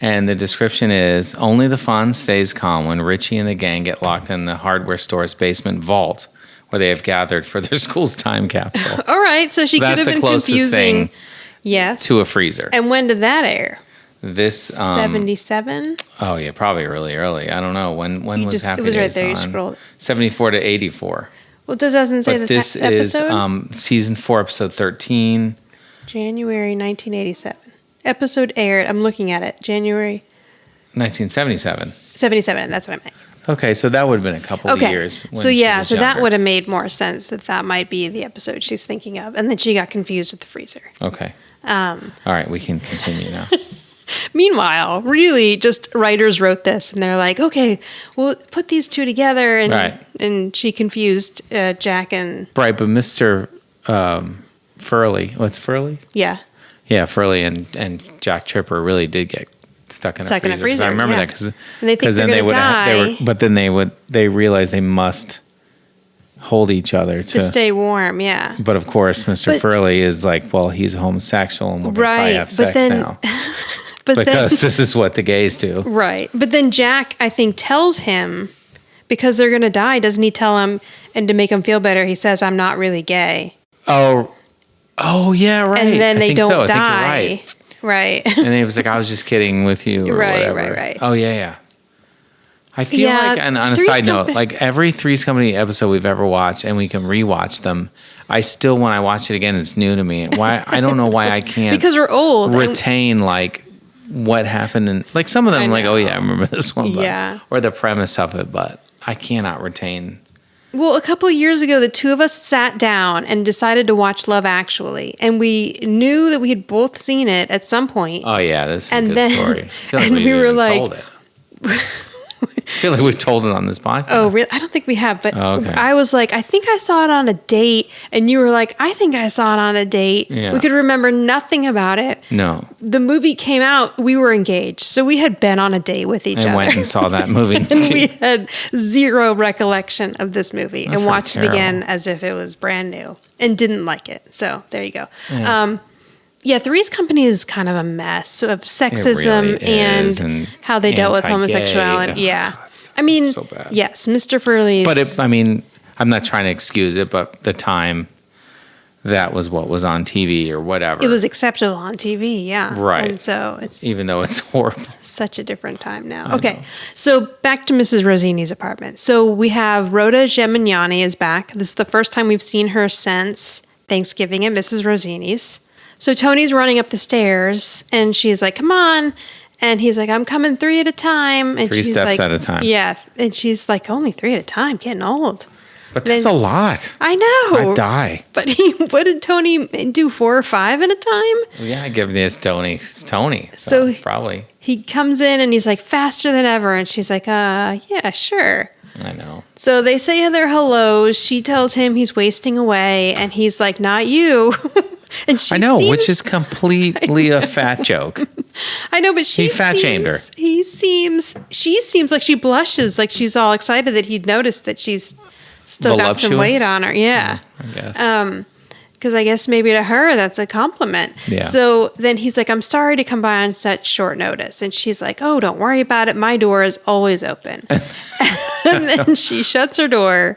And the description is, only the fun stays calm when Richie and the gang get locked in the hardware store's basement vault, where they have gathered for their school's time capsule. All right, so she could have been confusing. Thing yes. To a freezer. And when did that air? This 77? Oh yeah, probably really early. I don't know when was Happy Days. It was right there. On? You scrolled. 74 to 84. Well, this doesn't say but the this episode. Is season 4, episode 13. January 1987. Episode aired. I'm looking at it. January 1977. 77. That's what I meant. Okay, so that would have been a couple of years. So that would have made more sense that might be the episode she's thinking of, and then she got confused with the freezer. Okay. All right, we can continue now. Meanwhile, really, just writers wrote this, and they're like, okay, we'll put these two together, and she confused Jack and... Right, but Mr. Furley, what's Furley? Yeah. Yeah, Furley and Jack Tripper really did get stuck in a freezer. I remember that because they think they're going to die. But then they realized they must hold each other to stay warm. Yeah. But of course, Mr. Furley is like, well, he's homosexual and we'll probably have sex now. Because this is what the gays do. Right. But then Jack, I think, tells him, because they're going to die, doesn't he tell him, and to make him feel better, he says, I'm not really gay. Oh, yeah, right. And then they don't die. I think you're right. Right. And he was like, I was just kidding with you. Or whatever. Right. Oh, yeah. I feel Yeah, like, and on a Three's side note, Company- like every Three's Company episode we've ever watched, and we can rewatch them, I still, when I watch it again, it's new to me. Why? I don't know why I can't Because we're old. and- retain like what happened, and like some of them, I I'm like, know. oh yeah, I remember this one, but, Yeah. or the premise of it, but I cannot retain. Well, a couple of years ago, the two of us sat down and decided to watch Love Actually, and we knew that we had both seen it at some point. Oh yeah, this is And a good then- story. I feel like and we've we were even like- told it. I feel like we've told it on this podcast. Oh, really? I don't think we have, but Oh, okay. I was like, I think I saw it on a date, and you were like, I think I saw it on a date. Yeah. We could remember nothing about it. No, The movie came out, we were engaged, so we had been on a date with each and other. went and saw that movie. And we had zero recollection of this movie and That's watched it terrible. again as if it was brand new and didn't like it. So there you go. Yeah. Three's Company is kind of a mess of sexism really is, and how they dealt with anti-gay. homosexuality. Oh, Yeah. God, I mean, so bad. yes, Mr. Furley's. But I mean, I'm not trying to excuse it, but the time that was what was on TV or whatever. it was acceptable on TV, yeah. Right. And so it's even though it's horrible. such a different time now. Okay, so back to Mrs. Rosini's apartment. So we have Rhoda Gemignani is back. This is the first time we've seen her since Thanksgiving at Mrs. Rosini's. So Tony's running up the stairs, and she's like, come on. And he's like, I'm coming 3 at a time. And 3 she's steps like, at a time. Yeah. And she's like, only 3 at a time, getting old. But that's a Then- lot. I know. I'd die. But what did Tony do, 4 or 5 at a time? Yeah, I give this Tony. It's Tony. So- So probably. He comes in and he's like, faster than ever. And she's like, yeah, sure. I know. So they say their hellos. She tells him he's wasting away, and he's like, "Not you." And she I know, seems, which is completely a fat joke. I know, but she He fat shamed her. She seems like she blushes, like she's all excited that he'd noticed that she's still got some Voluptuous? weight on her. Yeah. I guess. Because I guess maybe to her that's a compliment. Yeah. So then he's like, I'm sorry to come by on such short notice. And she's like, oh, don't worry about it. My door is always open. And then she shuts her door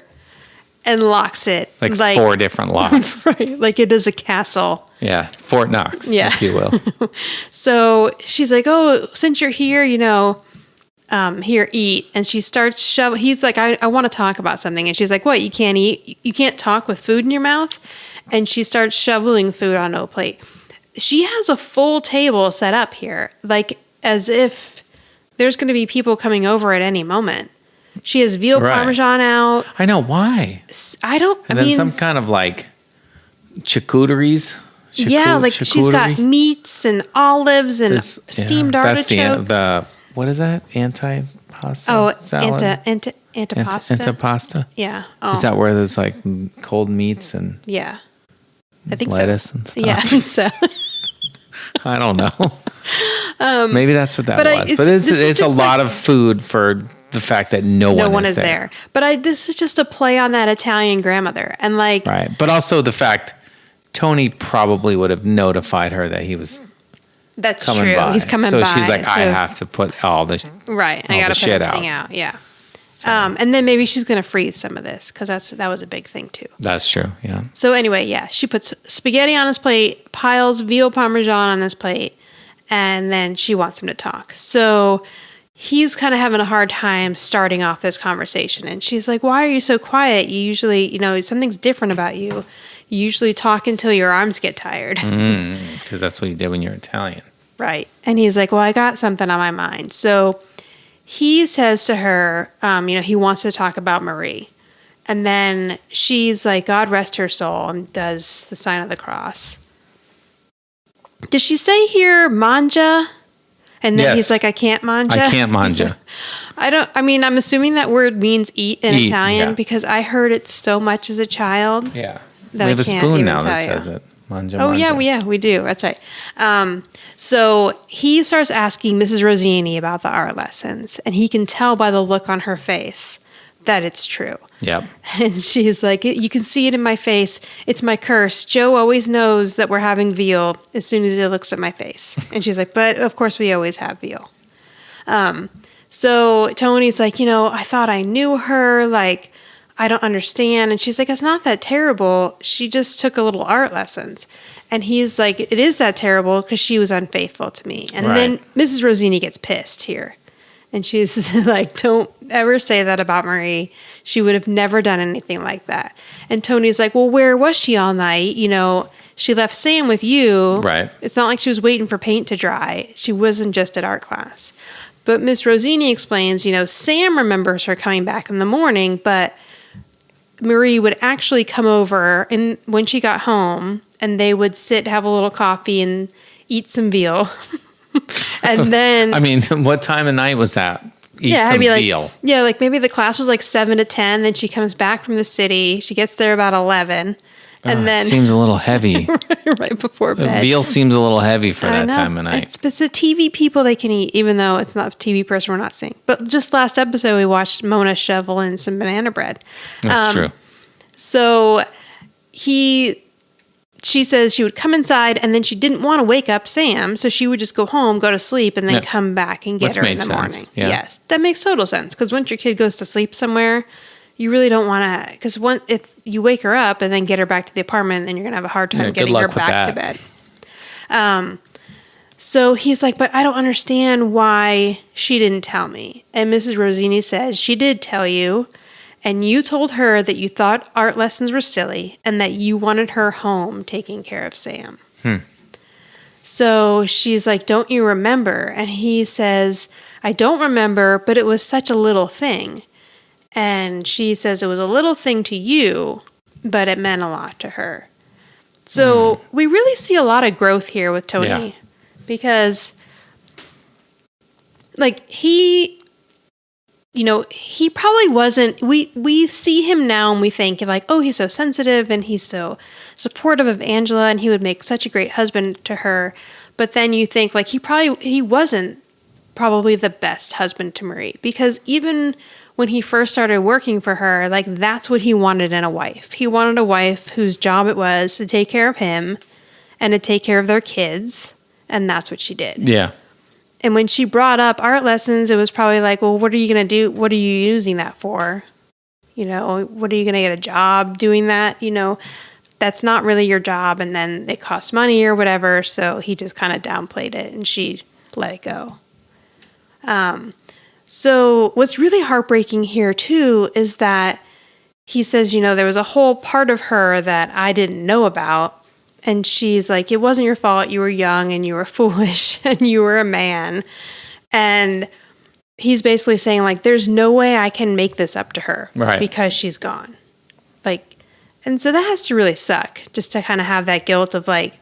and locks it. like 4 different locks. Right, like it is a castle. Yeah, Fort Knox, Yeah. if you will. So she's like, oh, since you're here, here, eat. And she starts shoveling. He's like, I want to talk about something. And she's like, what, you can't eat? You can't talk with food in your mouth? And she starts shoveling food onto a plate. She has a full table set up here, like as if there's going to be people coming over at any moment. She has veal Right. parmesan out. I know, why? I And then some kind of like charcuteries. Yeah, like she's got charcuterie? meats and olives and This- yeah, steamed that's artichoke. the what is that? Antipasta Oh, salad? antipasta. Antipasta? Yeah. Oh, Is that where there's like cold meats and yeah. I think lettuce so. and stuff? Yeah, I think so. I don't know. Maybe that's what that but was. But this is it's a just lot like- of food for the fact that no one is there. But this is just a play on that Italian grandmother. And like, Right. But also the fact Tony probably would have notified her that he was that's coming true. by. He's coming so by. she's like, I so- have to put all the Right. I all got the to put shit everything out. Yeah. So- And then maybe she's going to freeze some of this because that was a big thing too. That's true. Yeah. So anyway, yeah, she puts spaghetti on his plate, piles veal parmesan on his plate, and then she wants him to talk. So he's kind of having a hard time starting off this conversation. And she's like, why are you so quiet? You usually, something's different about you. You usually talk until your arms get tired. Because that's what you did when you're Italian. Right. And he's like, well, I got something on my mind. So he says to her, he wants to talk about Marie. And then she's like, God rest her soul, and does the sign of the cross. Does she say here, manja? And then Yes. he's like, I can't manja? I can't manja. I'm assuming that word means eat in Eat, Italian yeah. because I heard it so much as a child. Yeah. That We have I a can't spoon even now that tell you. says it. Manja, Oh, manja. yeah, we do. That's right. So he starts asking Mrs. Rosini about the art lessons, and he can tell by the look on her face that it's true. Yep. And she's like, you can see it in my face. It's my curse. Joe always knows that we're having veal as soon as he looks at my face. And she's like, but of course we always have veal. So Tony's like, I thought I knew her. Like, I don't understand. And she's like, it's not that terrible. She just took a little art lessons. And he's like, it is that terrible because she was unfaithful to me. And then Right. Mrs. Rosini gets pissed here. And she's like, don't ever say that about Marie. She would have never done anything like that. And Tony's like, well, where was she all night? You know, she left Sam with you. Right. It's not like she was waiting for paint to dry. She wasn't just at art class. But Miss Rosini explains, you know, Sam remembers her coming back in the morning, but Marie would actually come over and when she got home, and they would sit, have a little coffee, and eat some veal. And then, I mean, what time of night was that? Eat yeah, some it'd be like, veal. yeah, like maybe the class was like 7 to 10. Then she comes back from the city. She gets there about 11, and then Seems a little heavy. right before bed. Veal seems a little heavy for I that know. time of night. It's the TV people they can eat, even though it's not a TV person we're not seeing. But just last episode, we watched Mona shovel in some banana bread. That's true. So she says she would come inside, and then she didn't want to wake up Sam, so she would just go home, go to sleep, and then Yeah. come back and get Which her in makes the sense, morning. yeah. Yes, that makes total sense, because once your kid goes to sleep somewhere, you really don't want to, because if you wake her up and then get her back to the apartment, then you're going to have a hard time Yeah, good getting her luck with back to that. bed. So he's like, but I don't understand why she didn't tell me. And Mrs. Rosini says, she did tell you, and you told her that you thought art lessons were silly and that you wanted her home taking care of Sam. So she's like, don't you remember? And he says, I don't remember, but it was such a little thing. And she says it was a little thing to you, but it meant a lot to her. So we really see a lot of growth here with Tony. Yeah. Because, like, he probably wasn't, we see him now and we think, like, oh, he's so sensitive and he's so supportive of Angela and he would make such a great husband to her. But then you think, like, he wasn't probably the best husband to Marie. Because even when he first started working for her, like, that's what he wanted in a wife. He wanted a wife whose job it was to take care of him and to take care of their kids. And that's what she did. Yeah. And when she brought up art lessons, it was probably like, well, what are you going to do? What are you using that for? You know, what are you going to get a job doing that? You know, that's not really your job. And then it costs money or whatever. So he just kind of downplayed it and she let it go. So what's really heartbreaking here too is that he says, you know, there was a whole part of her that I didn't know about. And she's like, it wasn't your fault. You were young and you were foolish and you were a man. And he's basically saying, like, there's no way I can make this up to her because she's gone. Like, and so that has to really suck just to kind of have that guilt of, like,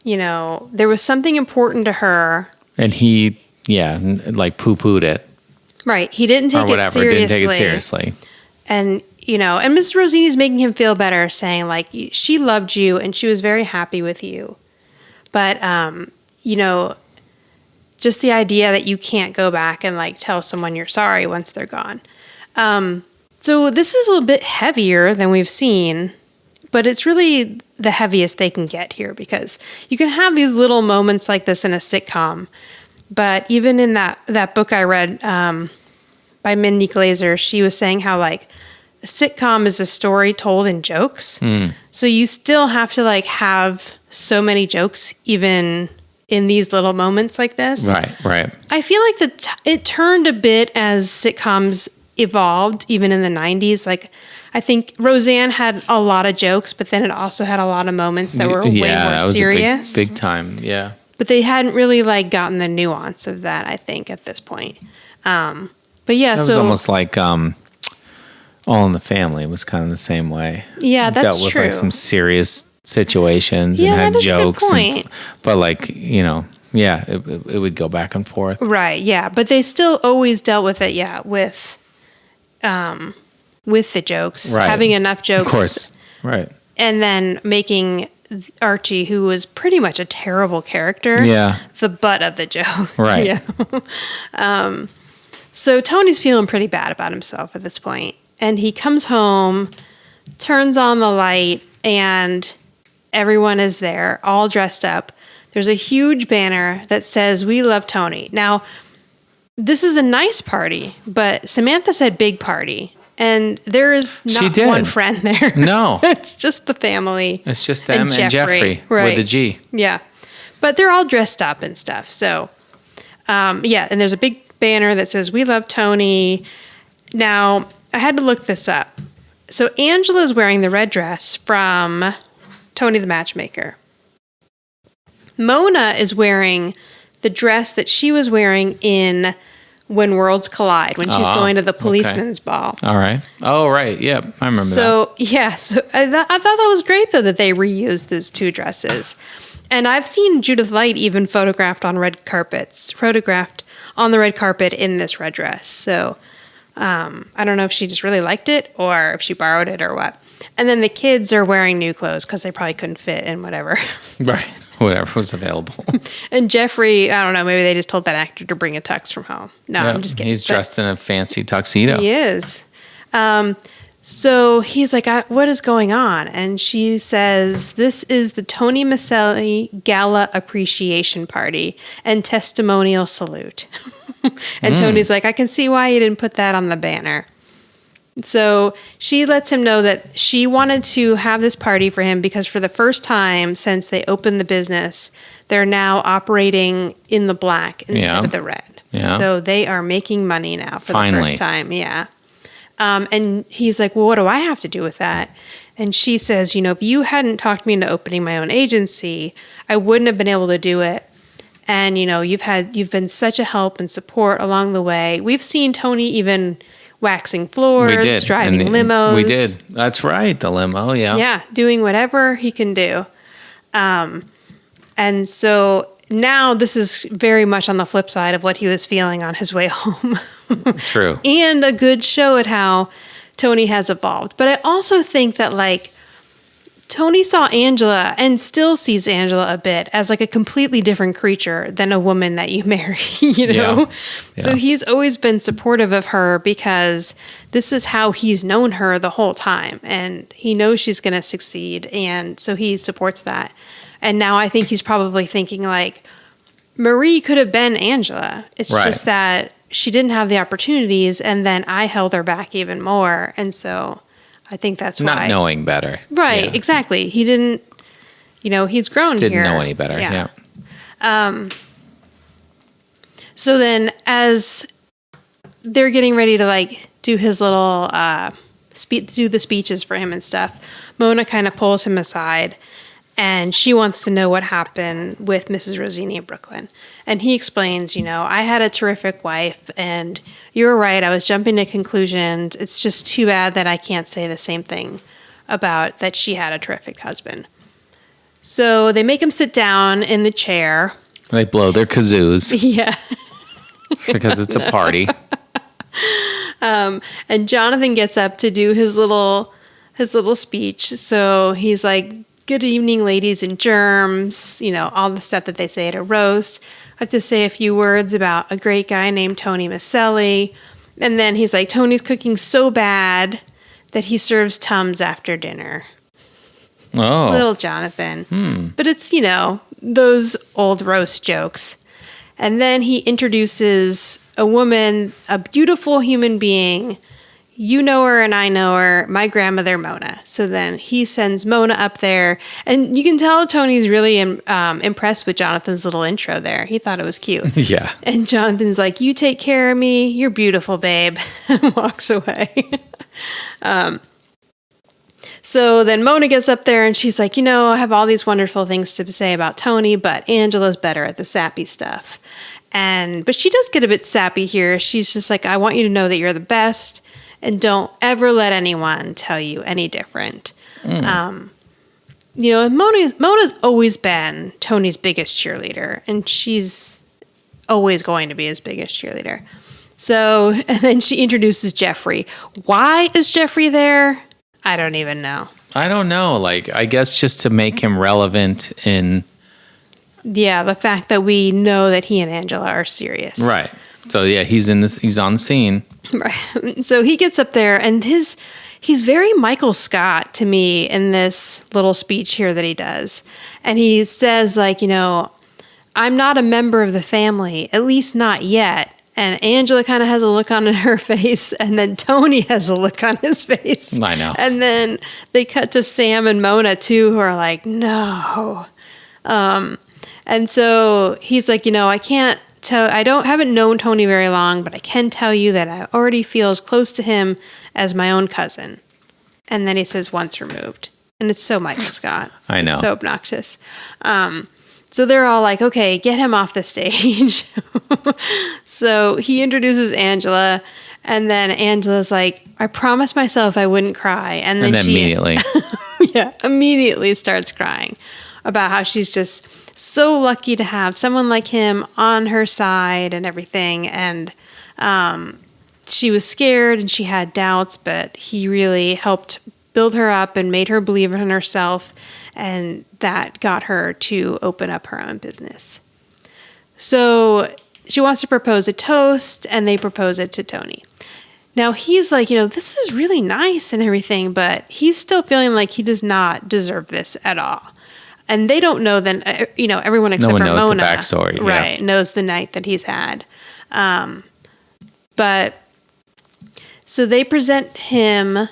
you know, there was something important to her. And he, like poo-pooed it. Right. He didn't take or whatever. it seriously. Didn't take it seriously. And, you know, and Mrs. Rosini's making him feel better, saying, like, she loved you and she was very happy with you. But, you know, just the idea that you can't go back and, like, tell someone you're sorry once they're gone. So this is a little bit heavier than we've seen, but it's really the heaviest they can get here because you can have these little moments like this in a sitcom. But even in that book I read by Mindy Glazer, she was saying how, like, a sitcom is a story told in jokes. So you still have to, like, have so many jokes even in these little moments like this. Right. I feel like it turned a bit as sitcoms evolved, even in the 90s. Like, I think Roseanne had a lot of jokes, but then it also had a lot of moments that were way more that was serious. a big time, yeah. But they hadn't really, like, gotten the nuance of that, I think, at this point. But yeah, That was almost like All in the Family was kind of the same way. Yeah, that's dealt with true. like some serious situations Yeah, and had that is a good jokes. point. But like, you know, yeah, it would go back and forth. Right, yeah. But they still always dealt with it, yeah, with the jokes. Right. Having enough jokes. Of course. Right. And then making Archie, who was pretty much a terrible character, the butt of the joke. Right. Yeah. So Tony's feeling pretty bad about himself at this point. And he comes home, turns on the light, and everyone is there, all dressed up. There's a huge banner that says, "We love Tony." Now, this is a nice party, but Samantha said big party. And there is not one friend there. No. It's just the family. It's just them and Jeffrey with a G. Yeah. But they're all dressed up and stuff. So, and there's a big banner that says, "We love Tony." Now, I had to look this up. So Angela's wearing the red dress from Tony the Matchmaker. Mona is wearing the dress that she was wearing in When Worlds Collide, when she's going to the policeman's ball. All right. Oh, right. Yep. I remember that. So, yeah. So I thought that was great, though, that they reused those two dresses. And I've seen Judith Light even photographed on the red carpet in this red dress. So I don't know if she just really liked it or if she borrowed it or what. And then the kids are wearing new clothes because they probably couldn't fit in whatever. Right. Whatever was available. And Jeffrey, I don't know, maybe they just told that actor to bring a tux from home. No, I'm just kidding. He's dressed in a fancy tuxedo. He is. So he's like, what is going on? And she says, this is the Tony Micelli Gala Appreciation Party and Testimonial Salute. And Tony's like, I can see why you didn't put that on the banner. So she lets him know that she wanted to have this party for him because for the first time since they opened the business, they're now operating in the black instead of the red. Yeah. So they are making money now for the first time. Yeah. And he's like, well, what do I have to do with that? And she says, if you hadn't talked me into opening my own agency, I wouldn't have been able to do it. And, you've been such a help and support along the way. We've seen Tony even waxing floors, driving limos. We did. That's right. The limo. Yeah. Yeah. Doing whatever he can do. And so now this is very much on the flip side of what he was feeling on his way home. True. And a good show at how Tony has evolved. But I also think that Tony saw Angela and still sees Angela a bit as a completely different creature than a woman that you marry, Yeah. So he's always been supportive of her because this is how he's known her the whole time. And he knows she's going to succeed. And so he supports that. And now I think he's probably thinking Marie could have been Angela. It's just that she didn't have the opportunities. And then I held her back even more. And so I think that's why. Not knowing better. Right, Yeah. exactly. He didn't, he's grown Just didn't here. know any better. Yeah. So then as they're getting ready to do his little, do the speeches for him and stuff, Mona kind of pulls him aside and she wants to know what happened with Mrs. Rosini in Brooklyn. And he explains, I had a terrific wife and you were right. I was jumping to conclusions. It's just too bad that I can't say the same thing about that she had a terrific husband. So they make him sit down in the chair. They blow their kazoos. Yeah. Because it's a party. And Jonathan gets up to do his little speech. So he's like, good evening, ladies and germs, all the stuff that they say at a roast. I have to say a few words about a great guy named Tony Micelli. And then he's like, Tony's cooking so bad that he serves Tums after dinner. Oh. Little Jonathan. But it's, those old roast jokes. And then he introduces a woman, a beautiful human being. You know her and I know her, my grandmother, Mona. So then he sends Mona up there. And you can tell Tony's really impressed with Jonathan's little intro there. He thought it was cute. Yeah. And Jonathan's like, you take care of me. You're beautiful, babe. And walks away. So then Mona gets up there and she's like, I have all these wonderful things to say about Tony, but Angela's better at the sappy stuff. But she does get a bit sappy here. She's just like, I want you to know that you're the best. And don't ever let anyone tell you any different. Mona's always been Tony's biggest cheerleader, and she's always going to be his biggest cheerleader. So, and then she introduces Jeffrey. Why is Jeffrey there? I don't even know. I don't know. I guess just to make him relevant in... Yeah, the fact that we know that he and Angela are serious. Right. So yeah, he's on the scene. Right. So he gets up there and he's very Michael Scott to me in this little speech here that he does. And he says I'm not a member of the family, at least not yet. And Angela kind of has a look on her face, and then Tony has a look on his face. I know. And then they cut to Sam and Mona too, who are like, no. And so he's like, I can't haven't known Tony very long, but I can tell you that I already feel as close to him as my own cousin. And then he says, once removed. And it's so Michael Scott. I know. It's so obnoxious. So they're all like, okay, get him off the stage. So he introduces Angela, and then Angela's like, I promised myself I wouldn't cry. And then she immediately. immediately starts crying about how she's just so lucky to have someone like him on her side and everything. And she was scared and she had doubts, but he really helped build her up and made her believe in herself. And that got her to open up her own business. So she wants to propose a toast, and they propose it to Tony. Now he's like, this is really nice and everything, but he's still feeling like he does not deserve this at all. And they don't know then, everyone except for Mona. No one knows the backstory. Right, knows the night that he's had. But so they present him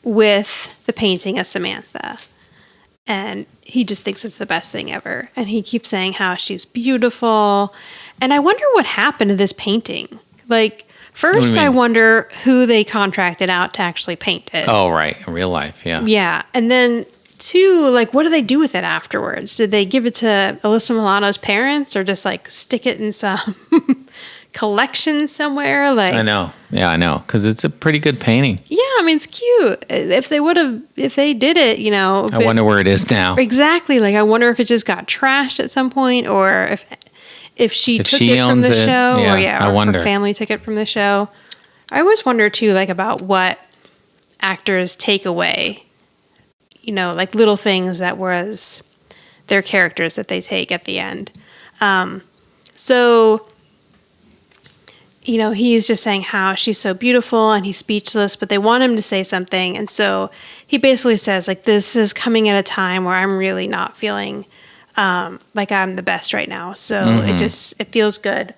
with the painting of Samantha. And he just thinks it's the best thing ever. And he keeps saying how she's beautiful. And I wonder what happened to this painting. Like, first I wonder who they contracted out to actually paint it. Oh, right. In real life, yeah. Yeah. And then, two, like, what do they do with it afterwards? Did they give it to Alyssa Milano's parents or just, like, stick it in some collection somewhere? Like, I know. Yeah, I know. Because it's a pretty good painting. Yeah, I mean, it's cute. If they did it, I wonder where it is now. Exactly. Like, I wonder if it just got trashed at some point, or if she took it from the show, I wonder. Her family took it from the show. I always wonder too, like, about what actors take away. Like little things that was their characters that they take at the end. So, he's just saying how she's so beautiful and he's speechless, but they want him to say something. And so he basically says, like, this is coming at a time where I'm really not feeling like I'm the best right now. So it feels good.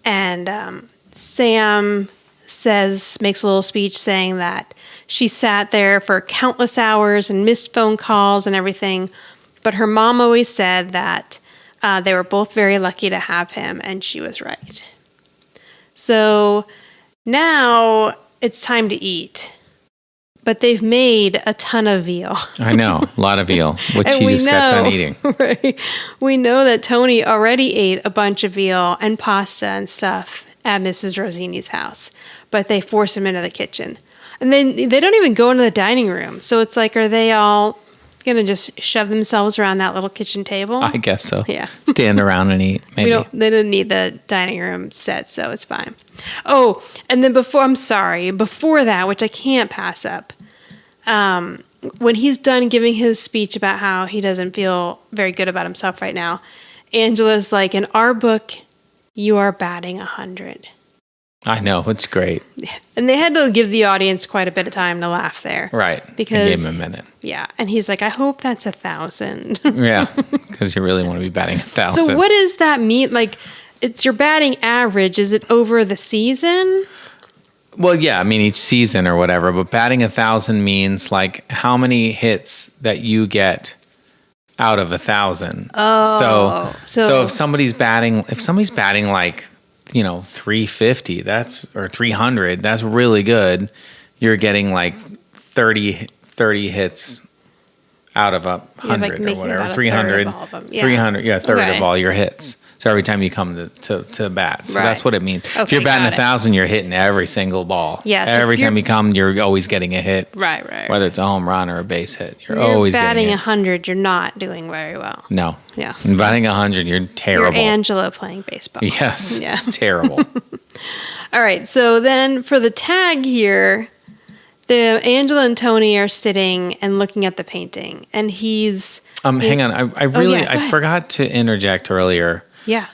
And Sam makes a little speech saying that she sat there for countless hours and missed phone calls and everything. But her mom always said that they were both very lucky to have him, and she was right. So now it's time to eat. But they've made a ton of veal. I know, a lot of veal, which she just got done eating. Right? We know that Tony already ate a bunch of veal and pasta and stuff at Mrs. Rosini's house. But they force him into the kitchen. And then they don't even go into the dining room. So it's like, are they all going to just shove themselves around that little kitchen table? I guess so. Yeah. Stand around and eat, maybe. They didn't need the dining room set, so it's fine. Oh, and then before that, which I can't pass up, when he's done giving his speech about how he doesn't feel very good about himself right now, Angela's like, in our book, you are batting 100. I know, it's great. And they had to give the audience quite a bit of time to laugh there. Right. Because they gave him a minute. Yeah. And he's like, I hope that's 1,000. Yeah. Because you really want to be batting 1,000. So what does that mean? Like, it's your batting average. Is it over the season? Well, yeah. I mean, each season or whatever. But batting 1,000 means like how many hits that you get out of 1,000. Oh. So if somebody's batting like, 350, or 300, that's really good. You're getting like 30 hits out of 100 or whatever. 300, yeah. 300, yeah, a third of all your hits. So every time you come to bat. So that's what it means. Okay, if you're batting 1,000, you're hitting every single ball. Yeah, so every time you come, you're always getting a hit. Right. Whether it's a home run or a base hit, you're If always batting getting 100, you're not doing very well. No. Yeah. And batting 100, you're terrible. You're Angela playing baseball. Yes. Yeah. It's terrible. All right. So then for the tag here, Angela and Tony are sitting and looking at the painting, and he's hang on. I forgot to interject earlier. Yeah.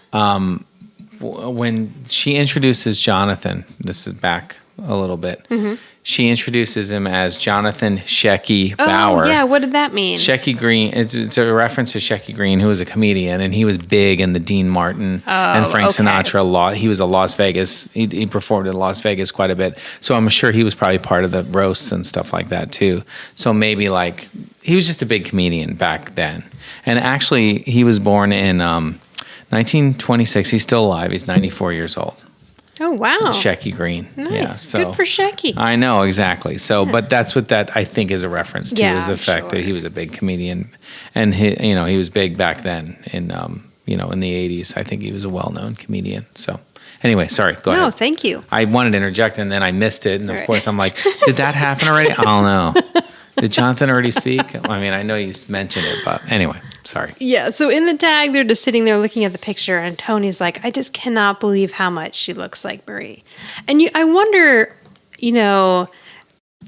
When she introduces Jonathan, this is back a little bit. Mm-hmm. She introduces him as Jonathan Shecky Bauer. Oh, yeah. What did that mean? Shecky Green. It's a reference to Shecky Green, who was a comedian, and he was big in the Dean Martin and Frank Sinatra. He was a Las Vegas. He performed in Las Vegas quite a bit. So I'm sure he was probably part of the roasts and stuff like that too. So maybe he was just a big comedian back then. And actually, he was born in 1926. He's still alive. He's 94 years old. Oh, wow. Shecky Green. Nice. Yeah, so, good for Shecky. I know, exactly. So, but that's what that I think is a reference to, is the fact that he was a big comedian, and he was big back then in in the 80s. I think he was a well-known comedian. So, anyway, sorry, go ahead. No, thank you. I wanted to interject, and then I missed it, and of course I'm like, did that happen already? I don't know. Did Jonathan already speak? I mean, I know he's mentioned it, but anyway, sorry. Yeah, so in the tag, they're just sitting there looking at the picture, and Tony's like, I just cannot believe how much she looks like Marie. And I wonder,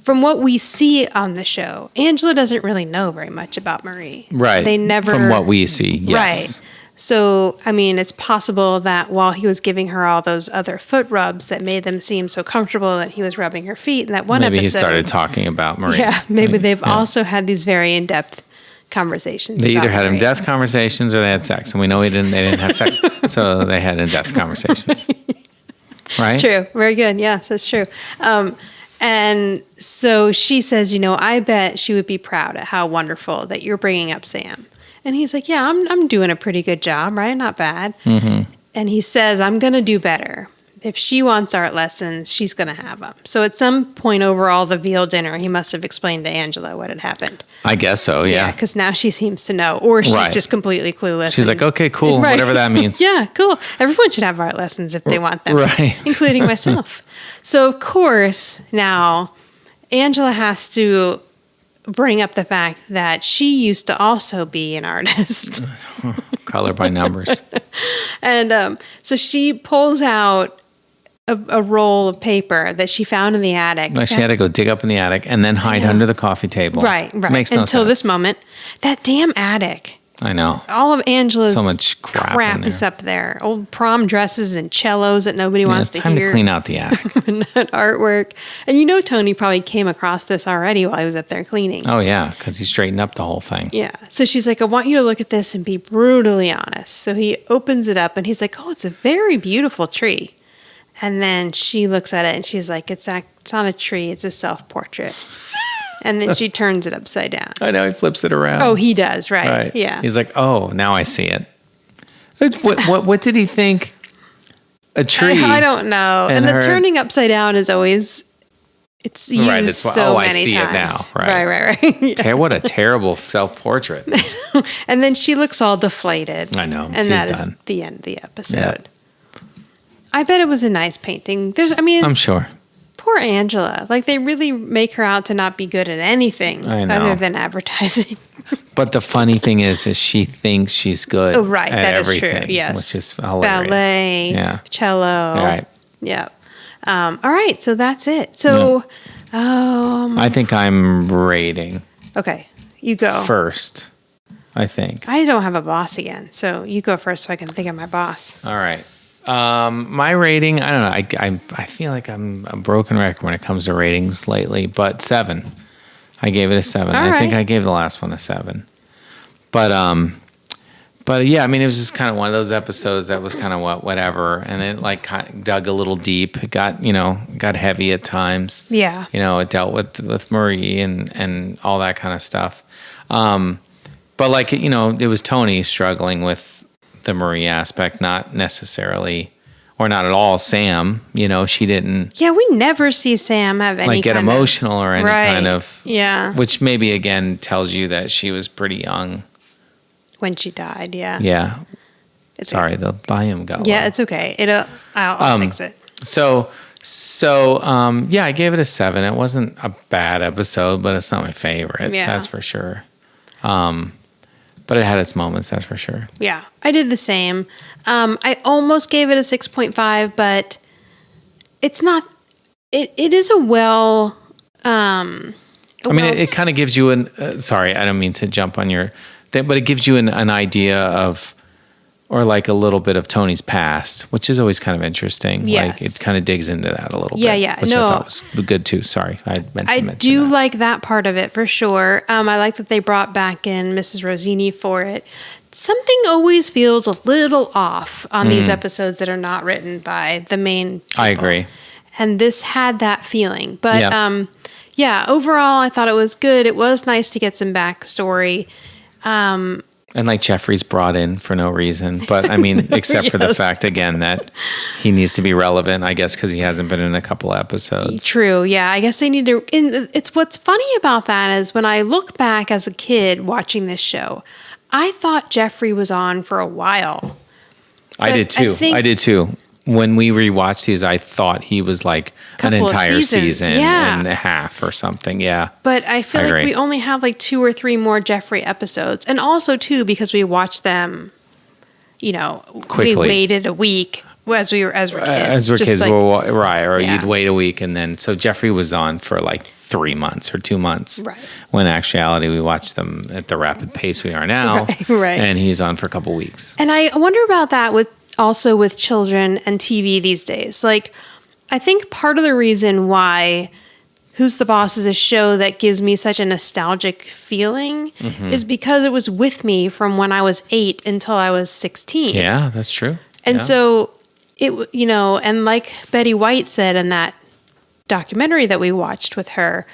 from what we see on the show, Angela doesn't really know very much about Marie. Right. They never... From what we see, yes. Right. So, I mean, it's possible that while he was giving her all those other foot rubs that made them seem so comfortable, that he was rubbing her feet in that one maybe episode. Maybe he started talking about Marie. Yeah, maybe they've also had these very in-depth conversations. They either about had Marie. in-depth conversations or they had sex, and we know they didn't have sex, so they had in-depth conversations. Right? True. Very good. Yes, that's true. And so she says, I bet she would be proud at how wonderful that you're bringing up Sam. And he's like, yeah, I'm doing a pretty good job, right? Not bad. Mm-hmm. And he says, I'm going to do better. If she wants art lessons, she's going to have them. So at some point over all the veal dinner, he must have explained to Angela what had happened. I guess so, yeah. Because now she seems to know. Or she's just completely clueless. She's like, okay, cool, whatever that means. Yeah, cool. Everyone should have art lessons if they want them. Right. Including myself. So, of course, now Angela has to bring up the fact that she used to also be an artist. Color by numbers. And so she pulls out a roll of paper that she found in the attic. Like she had to go dig up in the attic and then hide under the coffee table. Right. Makes no sense. Until this moment. That damn attic. I know. All of Angela's so much crap is up there. Old prom dresses and cellos that nobody wants to hear. It's time to clean out the attic. Artwork. And Tony probably came across this already while he was up there cleaning. Oh, yeah, because he straightened up the whole thing. Yeah. So she's like, I want you to look at this and be brutally honest. So he opens it up and he's like, oh, it's a very beautiful tree. And then she looks at it and she's like, it's not a tree, it's a self-portrait. And then she turns it upside down. I know, he flips it around. Oh, he does, right? Yeah. He's like, oh, now I see it. What did he think? A tree? I don't know. And the turning upside down is always, it's used many times. I see it now. Right. Yeah. What a terrible self-portrait. And then she looks all deflated. I know. And that is the end of the episode. Yeah. I bet it was a nice painting. I'm sure. Poor Angela. Like, they really make her out to not be good at anything other than advertising. But the funny thing is she thinks she's good at that everything, is true, yes. which is hilarious. Ballet, cello. Right. Yeah. All right, so that's it. So, I think I'm rating. Okay, you go. First, I think. I don't have a boss again, so you go first so I can think of my boss. All right. My rating, I don't know. I feel like I'm a broken record when it comes to ratings lately, but 7. I gave it a 7. I think I gave the last one a 7. But yeah, I mean, it was just kind of one of those episodes that was kind of whatever, and it like kind of dug a little deep. It got heavy at times. Yeah. It dealt with Marie and all that kind of stuff. But like, it was Tony struggling with the Marie aspect, not necessarily, or not at all Sam. She didn't. Yeah, we never see Sam have any get emotional or any kind of. Yeah. Which maybe again tells you that she was pretty young when she died. Yeah. Yeah. Sorry, the volume got low. Yeah, it's okay. I'll fix it. So yeah, I gave it a 7. It wasn't a bad episode, but it's not my favorite. Yeah. That's for sure. But it had its moments, that's for sure. Yeah, I did the same. I almost gave it a 6.5, but it's not. It is a well. It kind of gives you an. Sorry, I don't mean to jump on your thing, but it gives you an idea of, or like a little bit of Tony's past, which is always kind of interesting. Yes. Like it kind of digs into that a little bit. Yeah. Which I thought was good too. Sorry, I meant to mention that. Like that part of it for sure. I like that they brought back in Mrs. Rosini for it. Something always feels a little off on these episodes that are not written by the main people. I agree. And this had that feeling. But overall, I thought it was good. It was nice to get some backstory. And like Jeffrey's brought in for no reason. But I mean, except for the fact, again, that he needs to be relevant, I guess, because he hasn't been in a couple episodes. True. Yeah. I guess they need to. It's what's funny about that is when I look back as a kid watching this show, I thought Jeffrey was on for a while. I did too. When we rewatched these, I thought he was like an entire season and a half or something. Yeah. But I feel like we only have like 2 or 3 more Jeffrey episodes. And also, too, because we watched them, quickly. We waited a week as we're kids. As we're kids, right. Or you'd wait a week. And then, so Jeffrey was on for like 3 months or 2 months. Right. When in actuality, we watched them at the rapid pace we are now. Right. And he's on for a couple weeks. And I wonder about that with children and TV these days. Like, I think part of the reason why Who's the Boss is a show that gives me such a nostalgic feeling is because it was with me from when I was 8 until I was 16. Yeah, that's true. And so and like Betty White said in that documentary that we watched with her,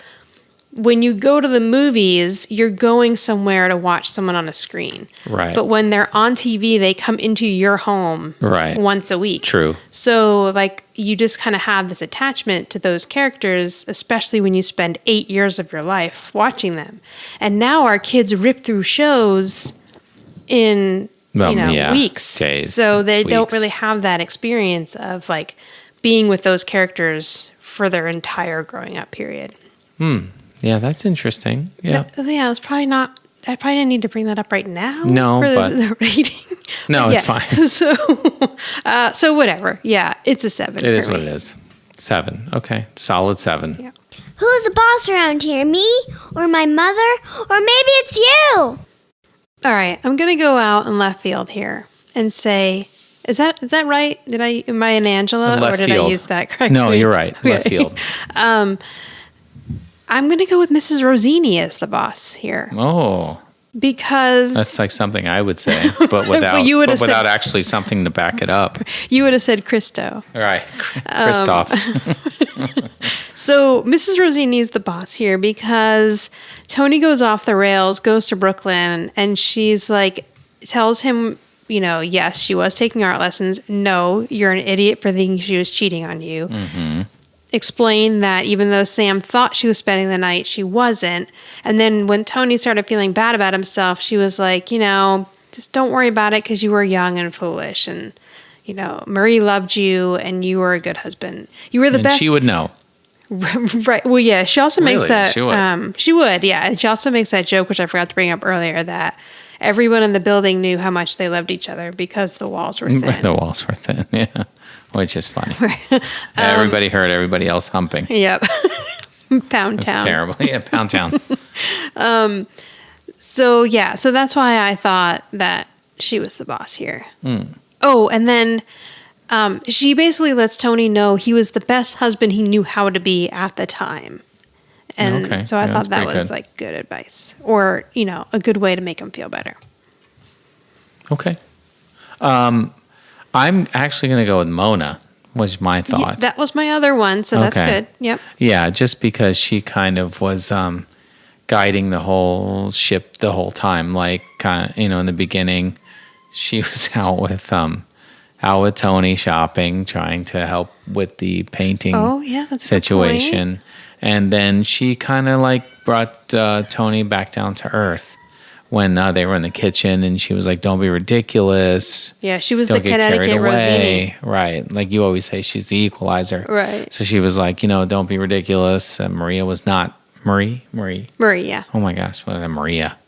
when you go to the movies, you're going somewhere to watch someone on a screen. Right. But when they're on TV, they come into your home once a week. True. So, like, you just kind of have this attachment to those characters, especially when you spend 8 years of your life watching them. And now our kids rip through shows in, weeks. Days. So they don't really have that experience of, like, being with those characters for their entire growing up period. Yeah, that's interesting. Yeah. But, it's probably not. I probably didn't need to bring that up right now. No, for the rating. No, it's fine. So whatever. Yeah, it's a 7. It is what it is. 7. Okay, solid 7. Yeah. Who's the boss around here? Me or my mother? Or maybe it's you? All right, I'm gonna go out in left field here and say, is that right? Am I an Angela or did I use that correctly? No, you're right. Okay. Left field. I'm going to go with Mrs. Rosini as the boss here. Oh. Because... That's like something I would say, but without actually something to back it up. You would have said Christo. Right. Christoph. So Mrs. Rosini is the boss here because Tony goes off the rails, goes to Brooklyn, and she's like, tells him, yes, she was taking art lessons. No, you're an idiot for thinking she was cheating on you. Mm-hmm. Explain that even though Sam thought she was spending the night, she wasn't. And then when Tony started feeling bad about himself, she was like, just don't worry about it because you were young and foolish. And, Marie loved you and you were a good husband. You were the best. She would know. Right. Well, yeah, she also makes that. She would. She would, yeah. And she also makes that joke, which I forgot to bring up earlier, that everyone in the building knew how much they loved each other because the walls were thin. The walls were thin, yeah. Which is funny. Everybody heard everybody else humping. Yep. Pound Town. That's terrible. Yeah, Pound Town. So that's why I thought that she was the boss here. Oh, and then she basically lets Tony know he was the best husband he knew how to be at the time. And so I thought that was like good advice or, a good way to make him feel better. Okay. I'm actually going to go with Mona, was my thought. Yeah, that was my other one, so that's good. Yep. Yeah, just because she kind of was guiding the whole ship the whole time. Like, in the beginning, she was out with Tony shopping, trying to help with the painting situation. And then she kind of like brought Tony back down to earth. When they were in the kitchen and she was like, don't be ridiculous. Yeah, she was the Connecticut Rosini. Right. Like you always say, she's the equalizer. Right. So she was like, don't be ridiculous. And Maria was not. Marie, yeah. Oh my gosh, what is that? Maria.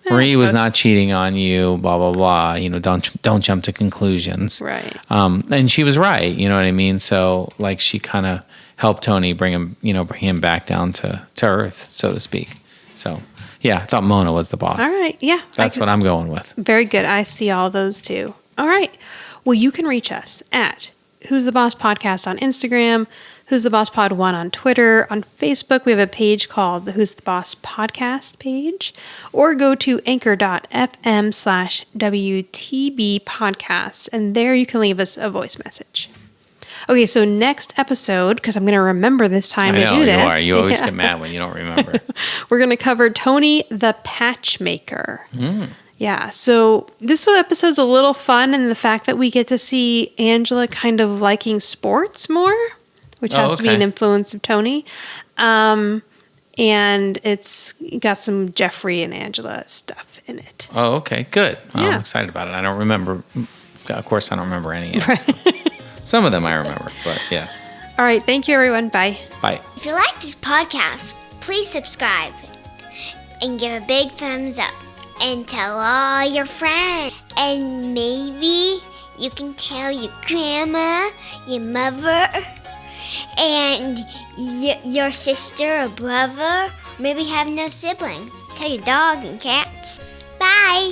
Marie was not cheating on you, blah, blah, blah. Don't jump to conclusions. Right. And she was right. You know what I mean? So like she kind of helped Tony bring him back down to earth, so to speak. So... yeah, I thought Mona was the boss. All right, yeah. That's what I'm going with. Very good. I see all those too. All right. Well, you can reach us at Who's the Boss Podcast on Instagram, Who's the Boss Pod 1 on Twitter. On Facebook, we have a page called the Who's the Boss Podcast page, or go to anchor.fm/WTB podcast, and there you can leave us a voice message. Okay, so next episode, because I'm going to remember this time to do this. You are. You always get mad when you don't remember. We're going to cover Tony the Patchmaker. Yeah, so this episode's a little fun in the fact that we get to see Angela kind of liking sports more, which has to be an influence of Tony. And it's got some Jeffrey and Angela stuff in it. Oh, okay, good. Well, Yeah. I'm excited about it. I don't remember. Of course, I don't remember any of them. So. Some of them I remember, but yeah. All right, thank you, everyone. Bye. Bye. If you like this podcast, please subscribe and give a big thumbs up and tell all your friends. And maybe you can tell your grandma, your mother, and your sister or brother. Maybe have no siblings. Tell your dog and cats. Bye.